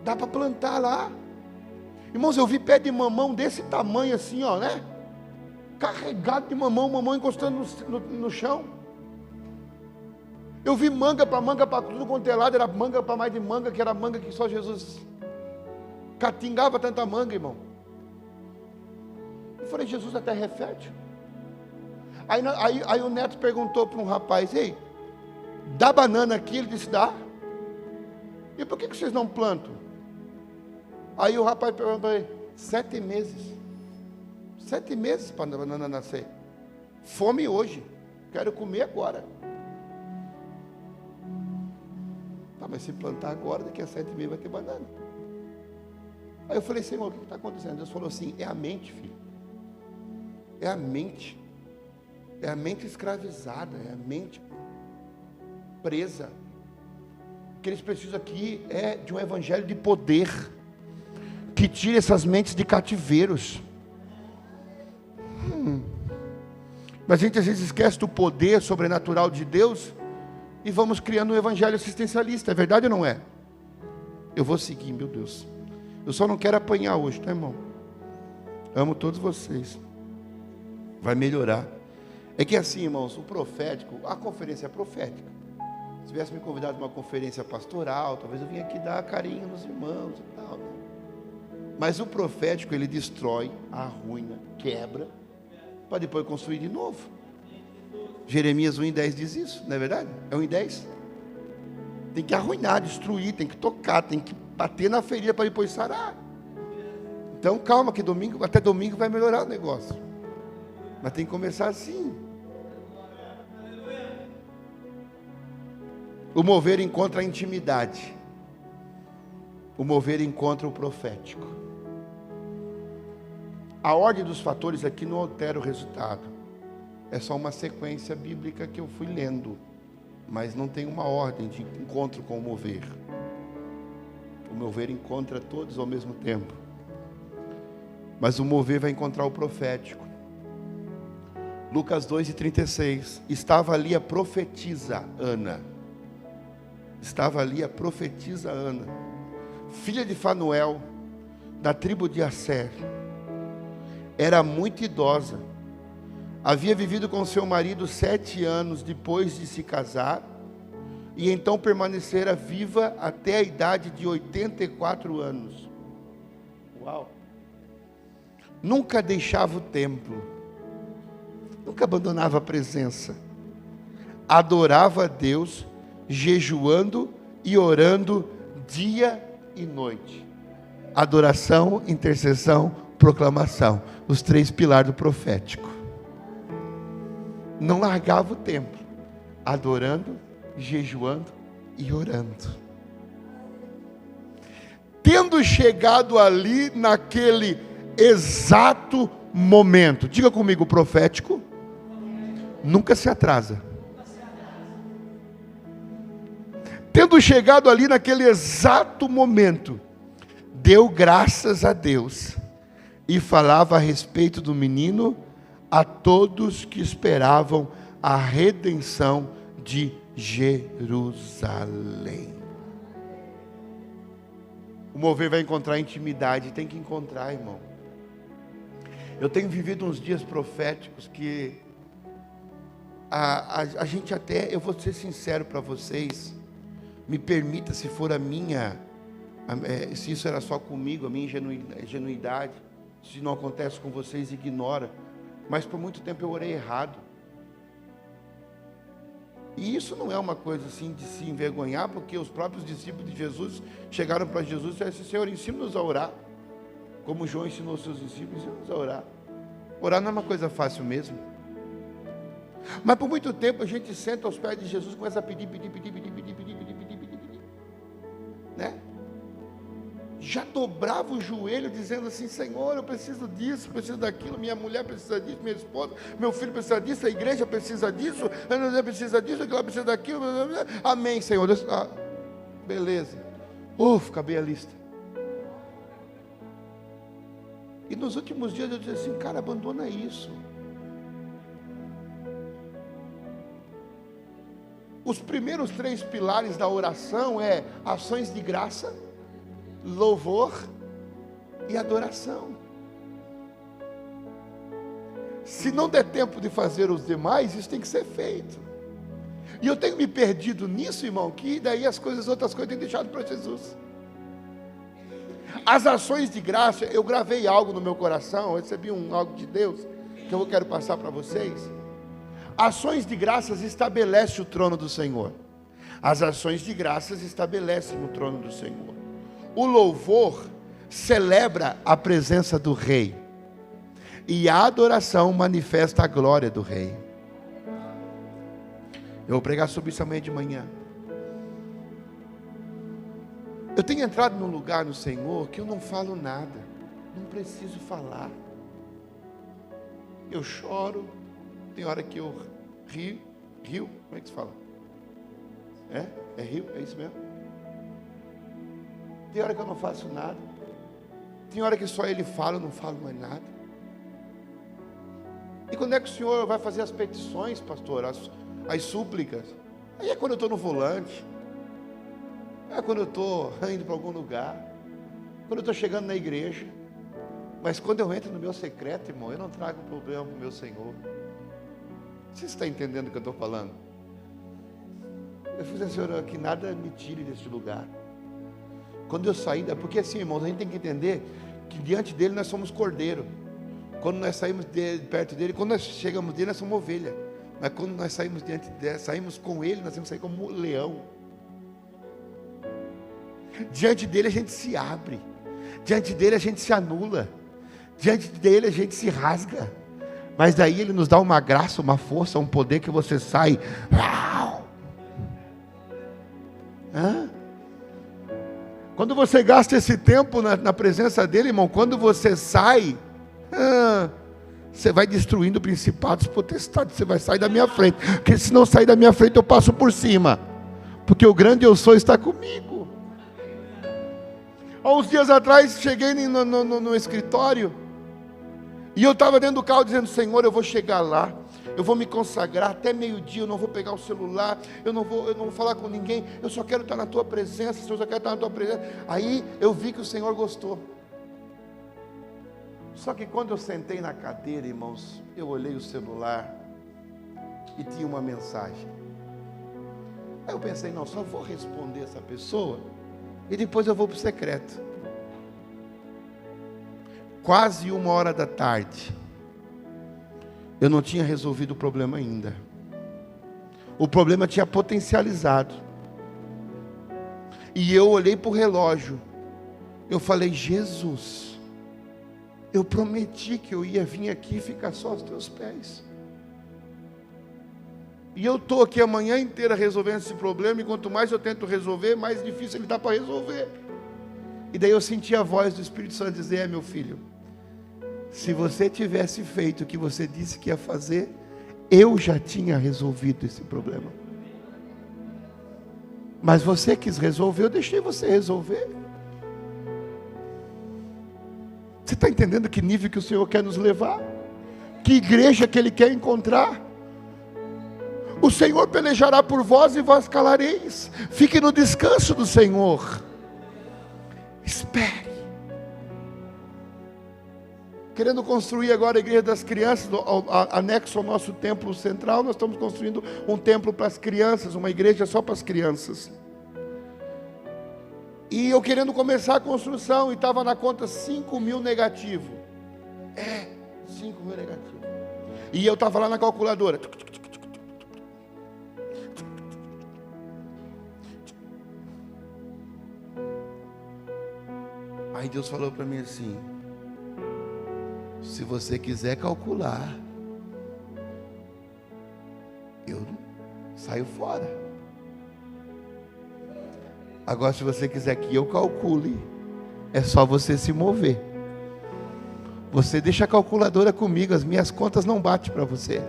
[SPEAKER 1] Dá para plantar lá. Irmãos, eu vi pé de mamão desse tamanho assim, ó, né? Carregado de mamão, mamão encostando no chão. Eu vi manga para tudo quanto é lado, era manga para mais de manga, que era manga que só Jesus catingava tanta manga, irmão. Eu falei, Jesus, a terra é fértil. Aí o neto perguntou para um rapaz, ei, dá banana aqui? Ele disse, dá. E por que vocês não plantam? Aí o rapaz perguntou para ele, 7 meses. 7 meses para a banana nascer. Fome hoje, quero comer agora. Tá, mas se plantar agora, daqui a 7 meses vai ter banana. Aí eu falei, Senhor, o que está acontecendo? Deus falou assim, é a mente, filho. É a mente. É a mente escravizada, é a mente presa. O que eles precisam aqui é de um evangelho de poder, que tire essas mentes de cativeiros. Mas a gente às vezes esquece do poder sobrenatural de Deus e vamos criando um evangelho assistencialista, é verdade ou não é? Eu vou seguir, meu Deus. Eu só não quero apanhar hoje, tá, irmão? Amo todos vocês. Vai melhorar. É que assim, irmãos, o profético, a conferência é profética. Se tivesse me convidado para uma conferência pastoral, talvez eu vinha aqui dar carinho nos irmãos e tal, né? Mas o profético, ele destrói, arruina, quebra, para depois construir de novo. Jeremias 1:10 diz isso, não é verdade? É 1:10. Tem que arruinar, destruir, tem que tocar, tem que bater na ferida para depois sarar. Então calma que até domingo vai melhorar o negócio. Mas tem que começar assim. O mover encontra a intimidade. O mover encontra o profético. A ordem dos fatores aqui não altera o resultado. É só uma sequência bíblica que eu fui lendo. Mas não tem uma ordem de encontro com o mover. O mover encontra todos ao mesmo tempo. Mas o mover vai encontrar o profético. Lucas 2:36. Estava ali a profetisa Ana. Estava ali a profetisa Ana, filha de Fanuel, da tribo de Asser. Era muito idosa. Havia vivido com seu marido 7 anos depois de se casar. E então permanecera viva até a idade de 84 anos. Uau! Nunca deixava o templo. Nunca abandonava a presença. Adorava a Deus, jejuando e orando dia e noite. Adoração, intercessão, proclamação. Os 3 pilares do profético. Não largava o templo. Adorando, jejuando e orando. Tendo chegado ali naquele exato momento. Diga comigo, profético nunca se atrasa. Tendo chegado ali naquele exato momento, deu graças a Deus e falava a respeito do menino a todos que esperavam a redenção de Jerusalém. O mover vai encontrar intimidade, tem que encontrar, irmão. Eu tenho vivido uns dias proféticos que a gente até, eu vou ser sincero para vocês, me permita, se for se isso era só comigo, a minha ingenuidade, se não acontece com vocês, ignora. Mas por muito tempo eu orei errado. E isso não é uma coisa assim de se envergonhar, porque os próprios discípulos de Jesus chegaram para Jesus e disseram: Senhor, ensina-nos a orar. Como João ensinou seus discípulos, ensina-nos a orar. Orar não é uma coisa fácil mesmo. Mas por muito tempo a gente senta aos pés de Jesus e começa a pedir, né? Já dobrava o joelho dizendo assim: Senhor, eu preciso disso, preciso daquilo, minha mulher precisa disso, minha esposa, meu filho precisa disso, a igreja precisa disso, a igreja precisa disso, aquela precisa daquilo, amém, Senhor. Beleza. Acabei a lista. E nos últimos dias eu disse assim, cara, abandona isso. Os primeiros 3 pilares da oração é ações de graça, louvor e adoração. Se não der tempo de fazer os demais, isso tem que ser feito. E eu tenho me perdido nisso, irmão, que daí outras coisas eu tenho deixado para Jesus. As ações de graça, eu gravei algo no meu coração, eu recebi algo de Deus, que eu quero passar para vocês. Ações de graças estabelece o trono do Senhor. As ações de graças estabelecem o trono do Senhor. O louvor celebra a presença do Rei. E a adoração manifesta a glória do Rei. Eu vou pregar sobre isso amanhã de manhã. Eu tenho entrado num lugar no Senhor que eu não falo nada. Não preciso falar. Eu choro. Tem hora que eu rio. Como é que se fala? É rio? É isso mesmo? Tem hora que eu não faço nada. Tem hora que só Ele fala, eu não falo mais nada. E quando é que o Senhor vai fazer as petições, pastor? As súplicas? Aí é quando eu estou no volante. É quando eu estou indo para algum lugar. Quando eu estou chegando na igreja. Mas quando eu entro no meu secreto, irmão, eu não trago problema para o meu Senhor. Você está entendendo o que eu estou falando? Eu fiz assim, Senhor, que nada me tire deste lugar. Quando eu saí, porque assim, irmãos, a gente tem que entender que diante dele nós somos cordeiro. Quando nós saímos perto dele, quando nós chegamos dele, nós somos ovelha. Mas quando nós saímos saímos com ele, nós temos que sair como leão. Diante dele a gente se abre. Diante dele a gente se anula. Diante dele a gente se rasga. Mas daí Ele nos dá uma graça, uma força, um poder que você sai. Quando você gasta esse tempo na presença dEle, irmão, quando você sai, você vai destruindo principados, potestades, você vai sair da minha frente. Porque se não sair da minha frente, eu passo por cima. Porque o grande eu sou está comigo. Há uns dias atrás, cheguei no escritório. E eu estava dentro do carro dizendo, Senhor, eu vou chegar lá, eu vou me consagrar até meio-dia, eu não vou pegar o celular, eu não vou falar com ninguém, eu só quero estar na tua presença, Senhor, eu só quero estar na tua presença. Aí eu vi que o Senhor gostou. Só que quando eu sentei na cadeira, irmãos, eu olhei o celular e tinha uma mensagem. Aí eu pensei, não, só vou responder essa pessoa e depois eu vou para o secreto. Quase 1h da tarde, eu não tinha resolvido o problema ainda. O problema tinha potencializado. E eu olhei para o relógio. Eu falei, Jesus, eu prometi que eu ia vir aqui e ficar só aos teus pés. E eu estou aqui a manhã inteira resolvendo esse problema. E quanto mais eu tento resolver, mais difícil ele está para resolver. E daí eu senti a voz do Espírito Santo dizer, meu filho, se você tivesse feito o que você disse que ia fazer, eu já tinha resolvido esse problema. Mas você quis resolver, eu deixei você resolver. Você está entendendo que nível que o Senhor quer nos levar? Que igreja que Ele quer encontrar? O Senhor pelejará por vós e vós calareis. Fique no descanso do Senhor. Espere. Querendo construir agora a igreja das crianças, anexo ao nosso templo central, nós estamos construindo um templo para as crianças, uma igreja só para as crianças. E eu querendo começar a construção, e estava na conta 5.000 negativo. 5.000 negativo. E eu estava lá na calculadora. Aí Deus falou para mim assim, se você quiser calcular, eu saio fora. Agora, se você quiser que eu calcule, é só você se mover. Você deixa a calculadora comigo, as minhas contas não batem para você.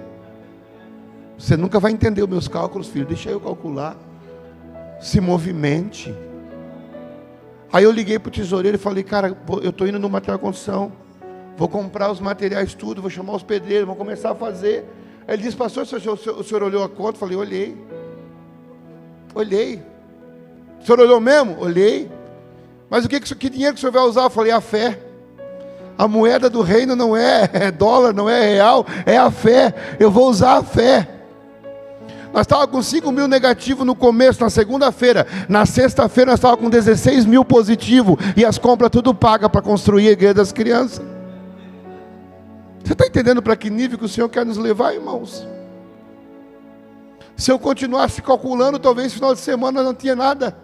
[SPEAKER 1] Você nunca vai entender os meus cálculos, filho, deixa eu calcular. se movimente. Aí eu liguei para o tesoureiro e falei, cara, eu estou indo no material de construção, vou comprar os materiais tudo, vou chamar os pedreiros, vou começar a fazer. Aí ele disse, pastor, o senhor olhou a conta? Eu falei, olhei. O senhor olhou mesmo? Olhei. Mas que dinheiro que o senhor vai usar? Eu falei, a fé. A moeda do reino não é dólar, não é real, é a fé. Eu vou usar a fé. Nós estávamos com 5 mil negativo no começo, na segunda-feira. Na sexta-feira nós estávamos com 16 mil positivo. E as compras tudo paga para construir a igreja das crianças. Você está entendendo para que nível que o Senhor quer nos levar, irmãos? Se eu continuasse calculando, talvez no final de semana não tinha nada.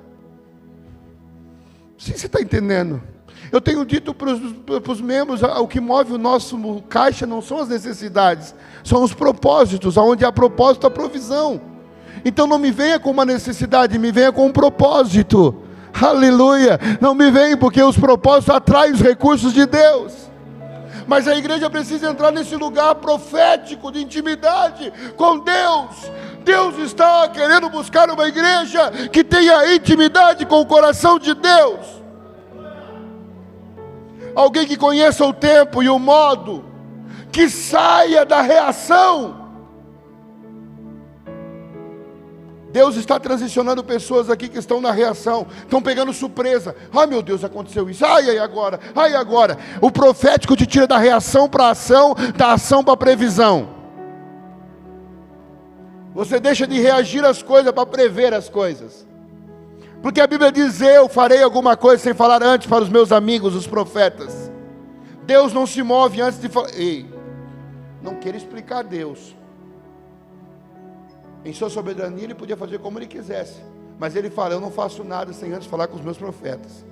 [SPEAKER 1] Sim, você está entendendo? Eu tenho dito para os membros, o que move o nosso caixa não são as necessidades, são os propósitos. Onde há propósito, há provisão. Então não me venha com uma necessidade, me venha com um propósito. Aleluia! Não me venha, porque os propósitos atraem os recursos de Deus. Mas a igreja precisa entrar nesse lugar profético de intimidade com Deus. Deus está querendo buscar uma igreja que tenha intimidade com o coração de Deus. Alguém que conheça o tempo e o modo, que saia da reação. Deus está transicionando pessoas aqui que estão na reação, estão pegando surpresa. Ai meu Deus, aconteceu isso, ai agora, ai agora. O profético te tira da reação para a ação, da ação para a previsão. Você deixa de reagir às coisas para prever as coisas. Porque a Bíblia diz, eu farei alguma coisa sem falar antes para os meus amigos, os profetas. Deus não se move antes de falar. Ei, não quero explicar a Deus. Em sua soberania ele podia fazer como ele quisesse. Mas ele fala, eu não faço nada sem antes falar com os meus profetas.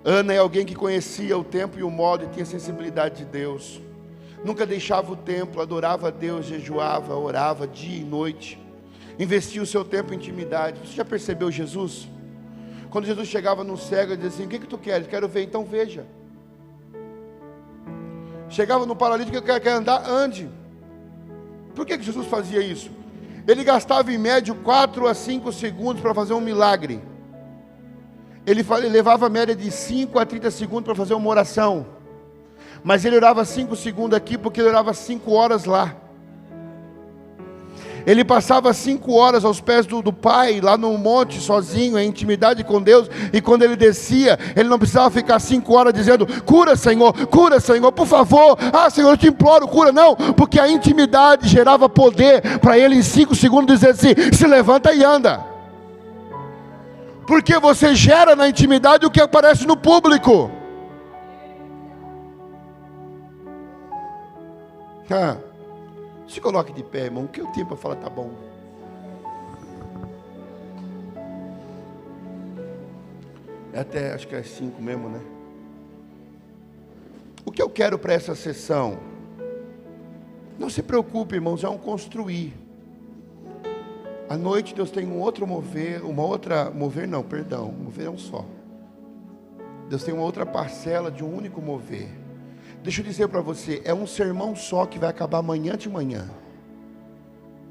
[SPEAKER 1] Ana é alguém que conhecia o tempo e o modo e tinha sensibilidade de Deus. Nunca deixava o templo, adorava a Deus, jejuava, orava dia e noite. Investia o seu tempo em intimidade. Você já percebeu Jesus? Quando Jesus chegava no cego, ele dizia assim, o que tu queres? Quero ver, então veja. Chegava no paralítico, quer andar, ande. Por que Jesus fazia isso? Ele gastava em média 4 a 5 segundos para fazer um milagre. Ele levava a média de 5 a 30 segundos para fazer uma oração. Mas ele orava 5 segundos aqui, porque ele orava 5 horas lá. Ele passava 5 horas aos pés do Pai, lá no monte, sozinho, em intimidade com Deus. E quando ele descia, ele não precisava ficar 5 horas dizendo, cura Senhor, por favor. Ah Senhor, eu te imploro, cura. Não, porque a intimidade gerava poder para ele em 5 segundos dizer assim, se levanta e anda. Porque você gera na intimidade o que aparece no público. Se coloque de pé, irmão. O que eu tenho para falar tá bom. Até acho que é 5 mesmo, né? O que eu quero para essa sessão? Não se preocupe, irmãos, é um construir. À noite Deus tem um outro mover, mover é um só. Deus tem uma outra parcela de um único mover. Deixa eu dizer para você, é um sermão só que vai acabar amanhã de manhã.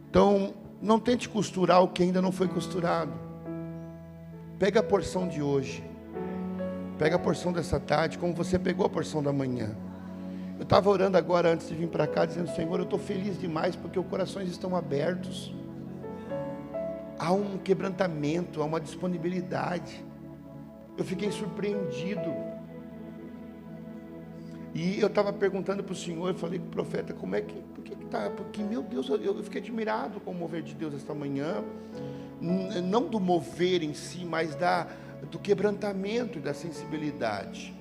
[SPEAKER 1] Então, não tente costurar o que ainda não foi costurado. Pega a porção de hoje. Pega a porção dessa tarde, como você pegou a porção da manhã. Eu estava orando agora antes de vir para cá, dizendo, Senhor, eu estou feliz demais, porque os corações estão abertos. Há um quebrantamento, há uma disponibilidade. Eu fiquei surpreendido. E eu estava perguntando para o Senhor, eu falei para o profeta, por que está? Porque, meu Deus, eu fiquei admirado com o mover de Deus esta manhã. Não do mover em si, mas do quebrantamento e da sensibilidade.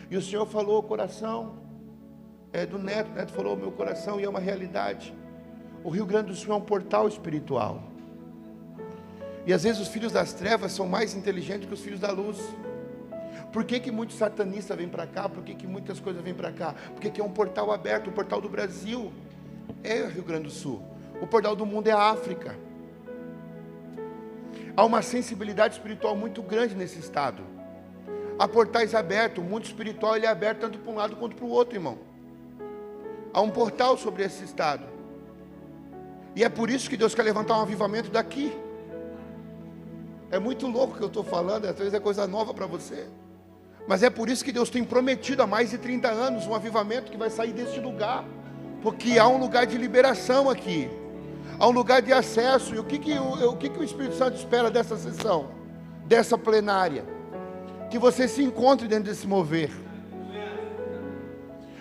[SPEAKER 1] E o Senhor falou, o coração do Neto. O Neto falou, meu coração, e é uma realidade. O Rio Grande do Sul é um portal espiritual. E às vezes os filhos das trevas são mais inteligentes que os filhos da luz. Por que muitos satanistas vêm para cá? Por que muitas coisas vêm para cá? Porque aqui é um portal aberto. O portal do Brasil é o Rio Grande do Sul. O portal do mundo é a África. Há uma sensibilidade espiritual muito grande nesse estado. Há portais abertos. O mundo espiritual ele é aberto tanto para um lado quanto para o outro, irmão. Há um portal sobre esse estado. E é por isso que Deus quer levantar um avivamento daqui. É muito louco o que eu estou falando, às vezes é coisa nova para você. Mas é por isso que Deus tem prometido há mais de 30 anos um avivamento que vai sair deste lugar. Porque há um lugar de liberação aqui. Há um lugar de acesso. E o que o Espírito Santo espera dessa sessão? Dessa plenária? Que você se encontre dentro desse mover.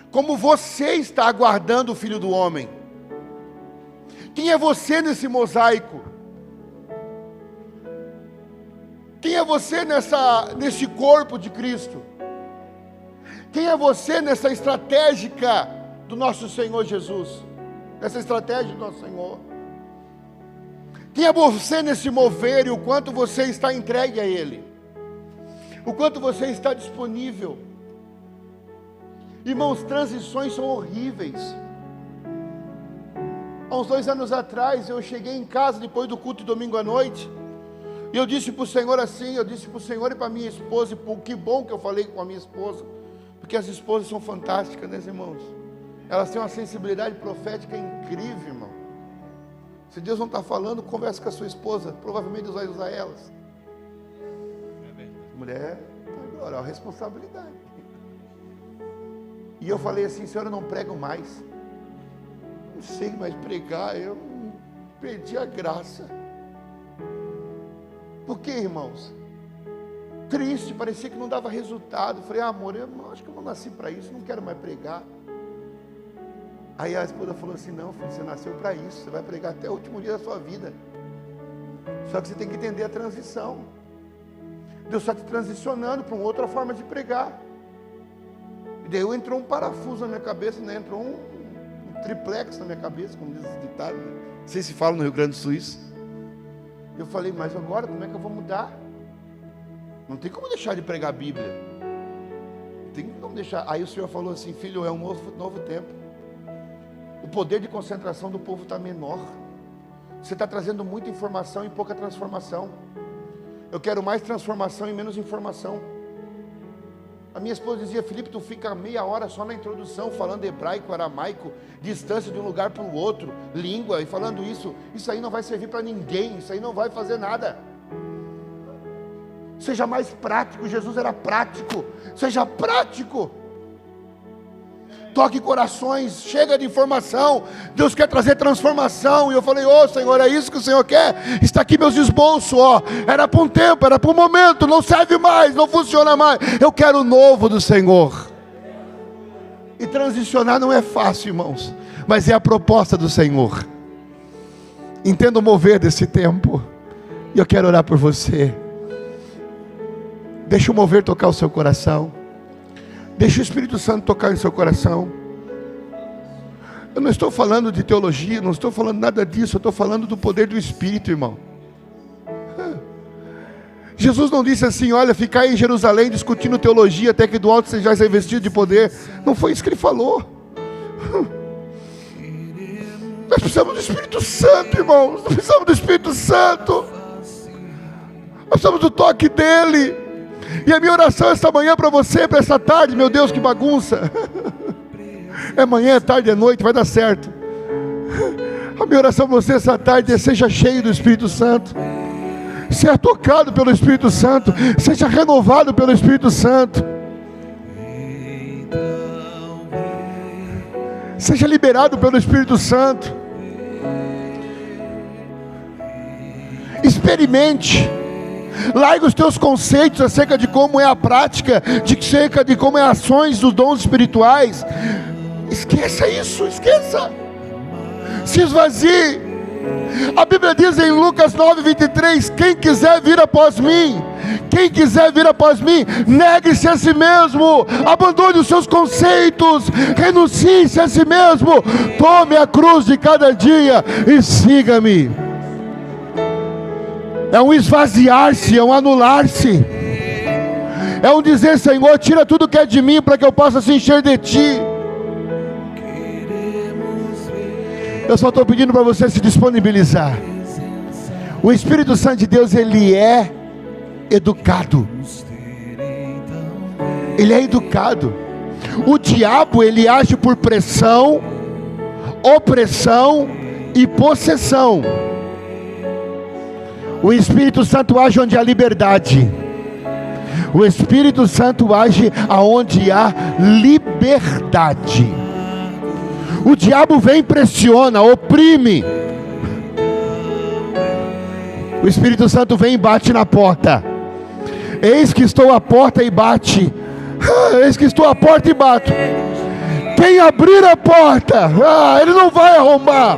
[SPEAKER 1] Como você está aguardando o Filho do Homem? Quem é você nesse mosaico? Quem é você nesse corpo de Cristo? Quem é você nessa estratégica do nosso Senhor Jesus? Nessa estratégia do nosso Senhor? Quem é você nesse mover e o quanto você está entregue a Ele? O quanto você está disponível? Irmãos, transições são horríveis. Há uns 2 anos atrás, eu cheguei em casa depois do culto de domingo à noite. E eu disse para o Senhor assim, eu disse para o Senhor e para a minha esposa, e que bom que eu falei com a minha esposa, porque as esposas são fantásticas, né, irmãos? Elas têm uma sensibilidade profética incrível, irmão. Se Deus não está falando, converse com a sua esposa, provavelmente Deus vai usar elas. Mulher, agora, é uma responsabilidade. E eu falei assim, Senhor, eu não prego mais. Não sei mais pregar, eu perdi a graça. Por quê, irmãos? Triste, parecia que não dava resultado. Falei, amor, eu acho que eu não nasci para isso, não quero mais pregar. Aí a esposa falou assim, não, filho, você nasceu para isso, você vai pregar até o último dia da sua vida. Só que você tem que entender a transição. Deus está te transicionando para uma outra forma de pregar. E daí entrou um parafuso na minha cabeça, né? Entrou um triplex na minha cabeça, como diz esse ditado, né? Não sei se fala no Rio Grande do Sul isso. Eu falei, mas agora como é que eu vou mudar? Não tem como deixar de pregar a Bíblia. Não tem como deixar. Aí o Senhor falou assim, filho, é um novo tempo. O poder de concentração do povo está menor. Você está trazendo muita informação e pouca transformação. Eu quero mais transformação e menos informação. A minha esposa dizia, Felipe, tu fica meia hora só na introdução, falando hebraico, aramaico, distância de um lugar para o outro, língua, e falando isso aí não vai servir para ninguém, isso aí não vai fazer nada. Seja mais prático, Jesus era prático, seja prático. Toque corações, chega de informação, Deus quer trazer transformação. E eu falei, Senhor, é isso que o Senhor quer? Está aqui meus esboços, era para um tempo, era para um momento, não serve mais, não funciona mais. Eu quero o novo do Senhor. E transicionar não é fácil, irmãos, mas é a proposta do Senhor. Entenda o mover desse tempo. E eu quero orar por você. Deixa o mover tocar o seu coração. Deixa o Espírito Santo tocar em seu coração. Eu não estou falando de teologia, não estou falando nada disso, eu estou falando do poder do Espírito, irmão. Jesus não disse assim, olha, ficar em Jerusalém discutindo teologia até que do alto sejais revestido de poder. Não foi isso que ele falou. Nós precisamos do Espírito Santo, irmãos. Nós precisamos do Espírito Santo. Nós precisamos do toque dele. E a minha oração esta manhã para você, para essa tarde, meu Deus, que bagunça. É manhã, é tarde, é noite, vai dar certo. A minha oração para você essa tarde é: seja cheio do Espírito Santo, seja tocado pelo Espírito Santo, seja renovado pelo Espírito Santo, seja liberado pelo Espírito Santo. Experimente. Larga os teus conceitos acerca de como é a prática, acerca de como é as ações dos dons espirituais. Esqueça isso, esqueça. Se esvazie. A Bíblia diz em Lucas 9:23, quem quiser vir após mim, negue-se a si mesmo, abandone os seus conceitos, renuncie-se a si mesmo, tome a cruz de cada dia e siga-me. É um esvaziar-se, é um anular-se, é um dizer: Senhor, tira tudo que é de mim para que eu possa se encher de Ti. Eu só estou pedindo para você se disponibilizar. O Espírito Santo de Deus, ele é educado. Ele é educado. O diabo, ele age por pressão, opressão e possessão. O Espírito Santo age onde há liberdade. O Espírito Santo age aonde há liberdade. O diabo vem, pressiona, oprime. O Espírito Santo vem e bate na porta. Eis que estou à porta e bate. Eis que estou à porta e bato. Quem abrir a porta, ele não vai arrombar.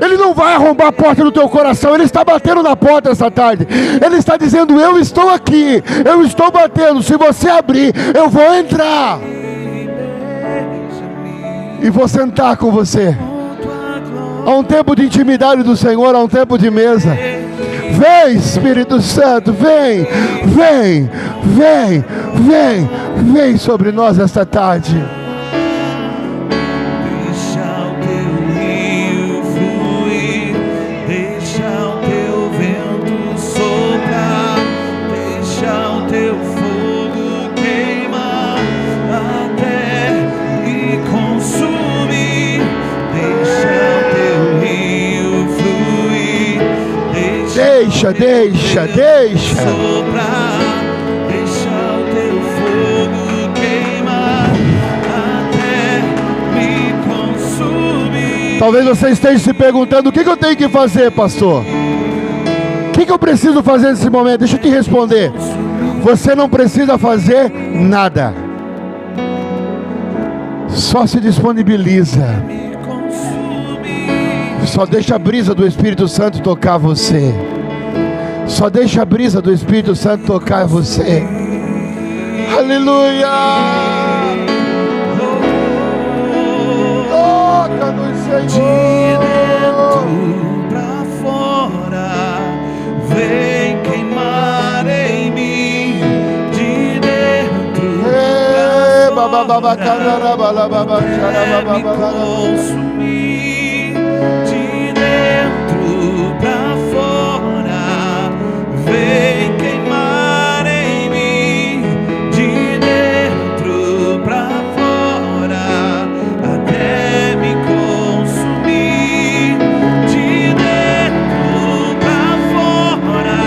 [SPEAKER 1] Ele não vai arrombar a porta do teu coração. Ele está batendo na porta essa tarde. Ele está dizendo: eu estou aqui, eu estou batendo. Se você abrir, eu vou entrar e vou sentar com você. Há um tempo de intimidade do Senhor, há um tempo de mesa. Vem, Espírito Santo, vem, vem, vem, vem, vem sobre nós esta tarde.
[SPEAKER 2] Deixa o teu rio fluir, deixa o teu vento soprar, deixa o teu fogo queimar até me consumir. Deixa o teu rio fluir,
[SPEAKER 1] Deixa
[SPEAKER 2] soprar, deixa o teu fogo queimar até me consumir.
[SPEAKER 1] Talvez você esteja se perguntando: o que eu tenho que fazer, pastor? O que eu preciso fazer nesse momento? Deixa eu te responder. Você não precisa fazer nada. Só se disponibiliza. Só deixa a brisa do Espírito Santo tocar você. Só deixa a brisa do Espírito Santo tocar você. Aleluia! Toca-nos, Senhor.
[SPEAKER 2] De dentro pra fora, vem queimar em mim. De dentro pra fora, até me consumir. De dentro pra fora, vem queimar em mim. De dentro pra fora, até me consumir. De dentro pra fora,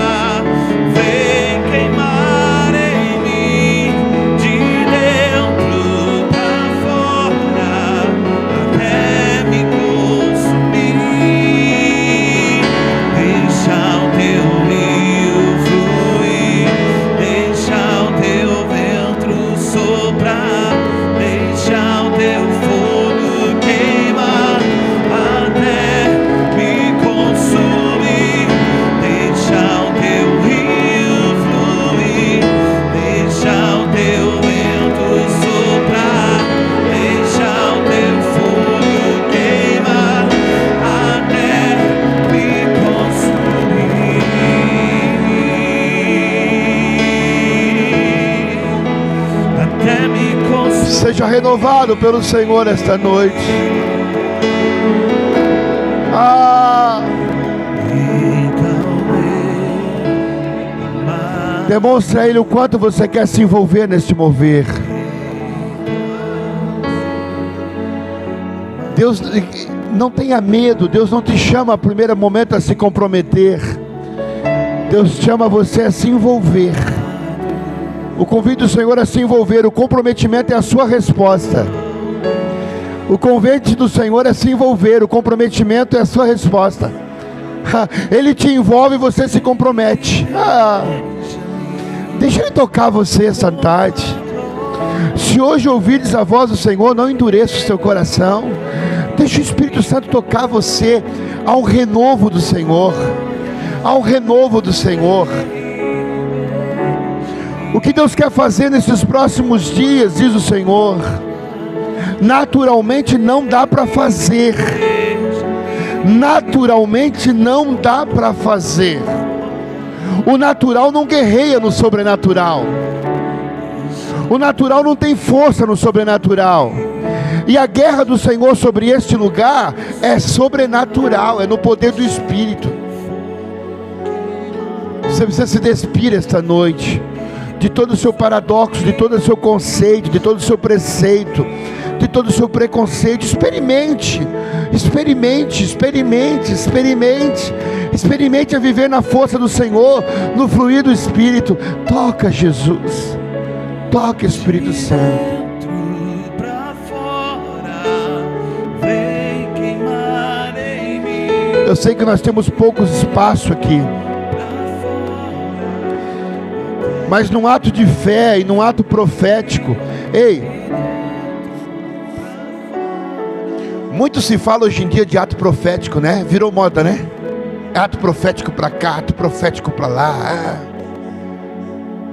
[SPEAKER 2] vem queimar em mim. De dentro pra fora, até me consumir. Deixa o teu rio fluir, deixa o teu vento soprar, deixa o teu fogo queimar até me consumir. Deixa o teu rio fluir, deixa o teu vento soprar, deixa o teu fogo queimar até me consumir. Até me consumir.
[SPEAKER 1] Seja renovado pelo Senhor esta noite. Demonstre a Ele o quanto você quer se envolver neste mover. Deus, não tenha medo. Deus não te chama a primeiro momento a se comprometer. Deus chama você a se envolver. O convite do Senhor é se envolver. O comprometimento é a sua resposta. O convite do Senhor é se envolver. O comprometimento é a sua resposta. Ele te envolve e você se compromete. Deixa Ele tocar você essa tarde. Se hoje ouvires a voz do Senhor, não endureça o seu coração. Deixa o Espírito Santo tocar você. Há um renovo do Senhor. Há um renovo do Senhor. O que Deus quer fazer nesses próximos dias, diz o Senhor, naturalmente não dá para fazer. Naturalmente não dá para fazer. O natural não guerreia no sobrenatural. O natural não tem força no sobrenatural. E a guerra do Senhor sobre este lugar é sobrenatural, é no poder do Espírito. Você precisa se despir esta noite de todo o seu paradoxo, de todo o seu conceito, de todo o seu preceito, de todo o seu preconceito. Experimente a viver na força do Senhor, no fluir do Espírito. Toca, Jesus, toca, Espírito Santo. Eu sei que nós temos poucos espaço aqui, mas num ato de fé e num ato profético, muito se fala hoje em dia de ato profético, né? Virou moda, né? Ato profético para cá, ato profético para lá.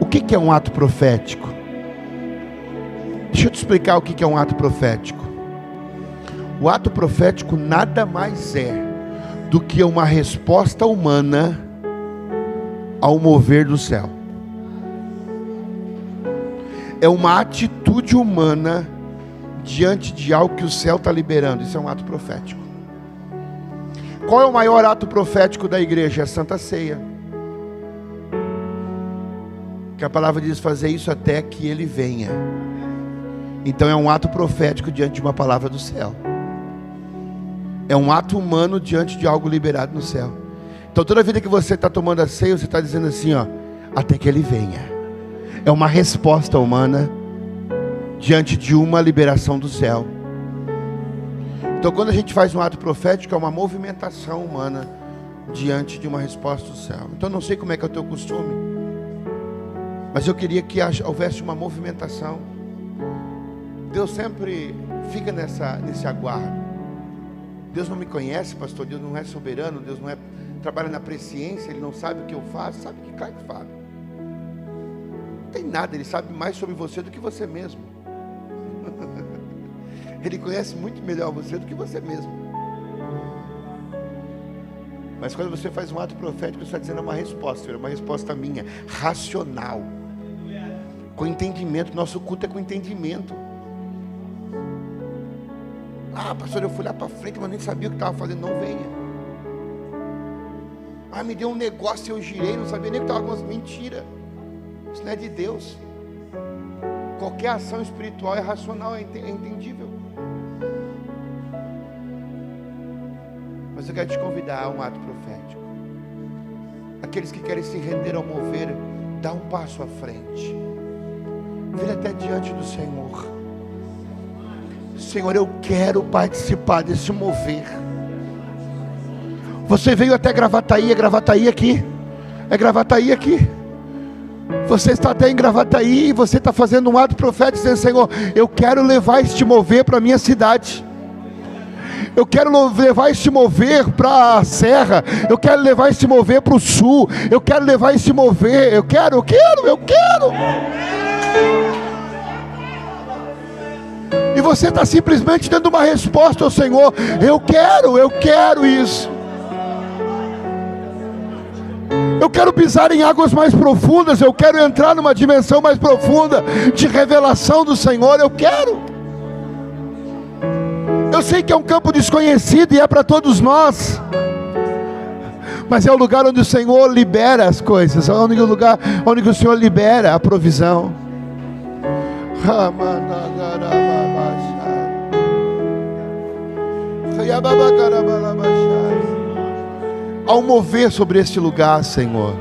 [SPEAKER 1] O que é um ato profético? Deixa eu te explicar o que é um ato profético. O ato profético nada mais é do que uma resposta humana ao mover do céu. É uma atitude humana diante de algo que o céu está liberando. Isso é um ato profético. Qual é o maior ato profético da igreja? É a Santa Ceia. Que a palavra diz: fazer isso até que Ele venha. Então é um ato profético diante de uma palavra do céu. É um ato humano diante de algo liberado no céu. Então toda vida que você está tomando a ceia, você está dizendo assim, ó, até que Ele venha. É uma resposta humana diante de uma liberação do céu. Então quando a gente faz um ato profético, é uma movimentação humana diante de uma resposta do céu. Então eu não sei como é que é o teu costume, mas eu queria que houvesse uma movimentação. Deus sempre fica nesse aguardo. Deus não me conhece, pastor, Deus não é soberano, Deus não trabalha na presciência, Ele não sabe o que eu faço. Sabe que claro que sabe. Não tem nada, Ele sabe mais sobre você do que você mesmo. Ele conhece muito melhor você do que você mesmo. Mas quando você faz um ato profético, você está dizendo uma resposta minha, racional, com entendimento. Nosso culto é com entendimento. Ah, pastor, eu fui lá para frente, mas nem sabia o que estava fazendo. Não venha. Ah, me deu um negócio e eu girei, não sabia nem o que estava fazendo. Mentira. Isso não é de Deus. Qualquer ação espiritual é racional, é entendível. Mas eu quero te convidar a um ato profético. Aqueles que querem se render ao mover, dá um passo à frente. Vira até diante do Senhor. Senhor, eu quero participar desse mover. Você veio até Gravataí, é Gravataí aqui. É Gravataí aqui. Você está até em Gravataí e você está fazendo um ato profético dizendo: Senhor, eu quero levar este mover para a minha cidade. Eu quero levar este mover para a serra. Eu quero levar este mover para o sul. Eu quero levar este mover. Eu quero. E você está simplesmente dando uma resposta ao Senhor: eu quero isso. Eu quero pisar em águas mais profundas. Eu quero entrar numa dimensão mais profunda de revelação do Senhor. Eu quero. Eu sei que é um campo desconhecido e é para todos nós, mas é o lugar onde o Senhor libera as coisas. É o único lugar onde o Senhor libera a provisão. Ao mover sobre este lugar, Senhor,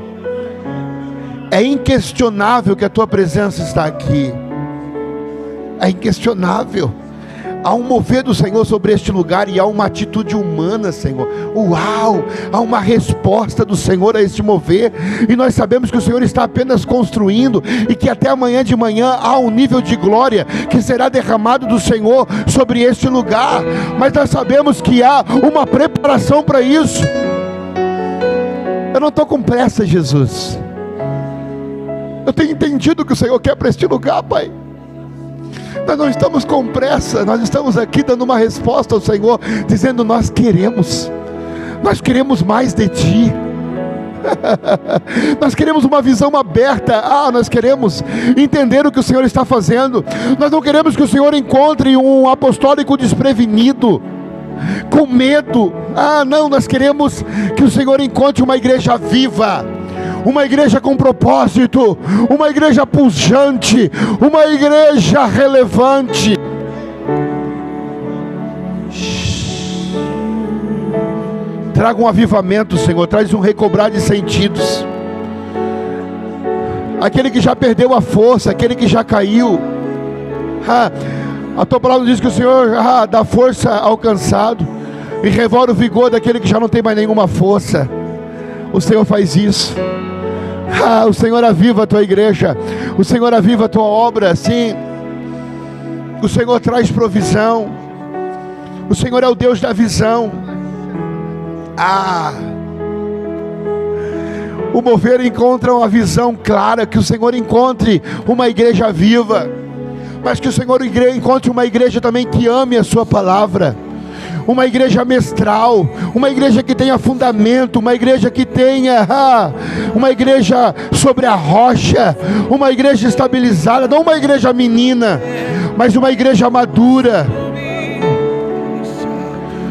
[SPEAKER 1] é inquestionável que a Tua presença está aqui. É inquestionável. Há um mover do Senhor sobre este lugar e há uma atitude humana, Senhor. Uau! Há uma resposta do Senhor a este mover. E nós sabemos que o Senhor está apenas construindo e que até amanhã de manhã há um nível de glória que será derramado do Senhor sobre este lugar. Mas nós sabemos que há uma preparação para isso. Eu não estou com pressa, Jesus. Eu tenho entendido o que o Senhor quer para este lugar, Pai. Nós não estamos com pressa, nós estamos aqui dando uma resposta ao Senhor, dizendo: nós queremos mais de Ti. Nós queremos uma visão aberta. Nós queremos entender o que o Senhor está fazendo. Nós não queremos que o Senhor encontre um apostólico desprevenido, com medo. Não, nós queremos que o Senhor encontre uma igreja viva, uma igreja com propósito, uma igreja pujante, uma igreja relevante. Traga um avivamento, Senhor. Traz um recobrar de sentidos. Aquele que já perdeu a força, aquele que já caiu. A tua palavra diz que o Senhor dá força ao cansado e revora o vigor daquele que já não tem mais nenhuma força. O Senhor faz isso. O Senhor aviva a tua igreja. O Senhor aviva a tua obra, sim. O Senhor traz provisão. O Senhor é o Deus da visão. O mover encontra uma visão clara. Que o Senhor encontre uma igreja viva, mas que o Senhor encontre uma igreja também que ame a sua palavra. Uma igreja mestral, uma igreja que tenha fundamento, uma igreja que tenha uma igreja sobre a rocha, uma igreja estabilizada, não uma igreja menina, mas uma igreja madura.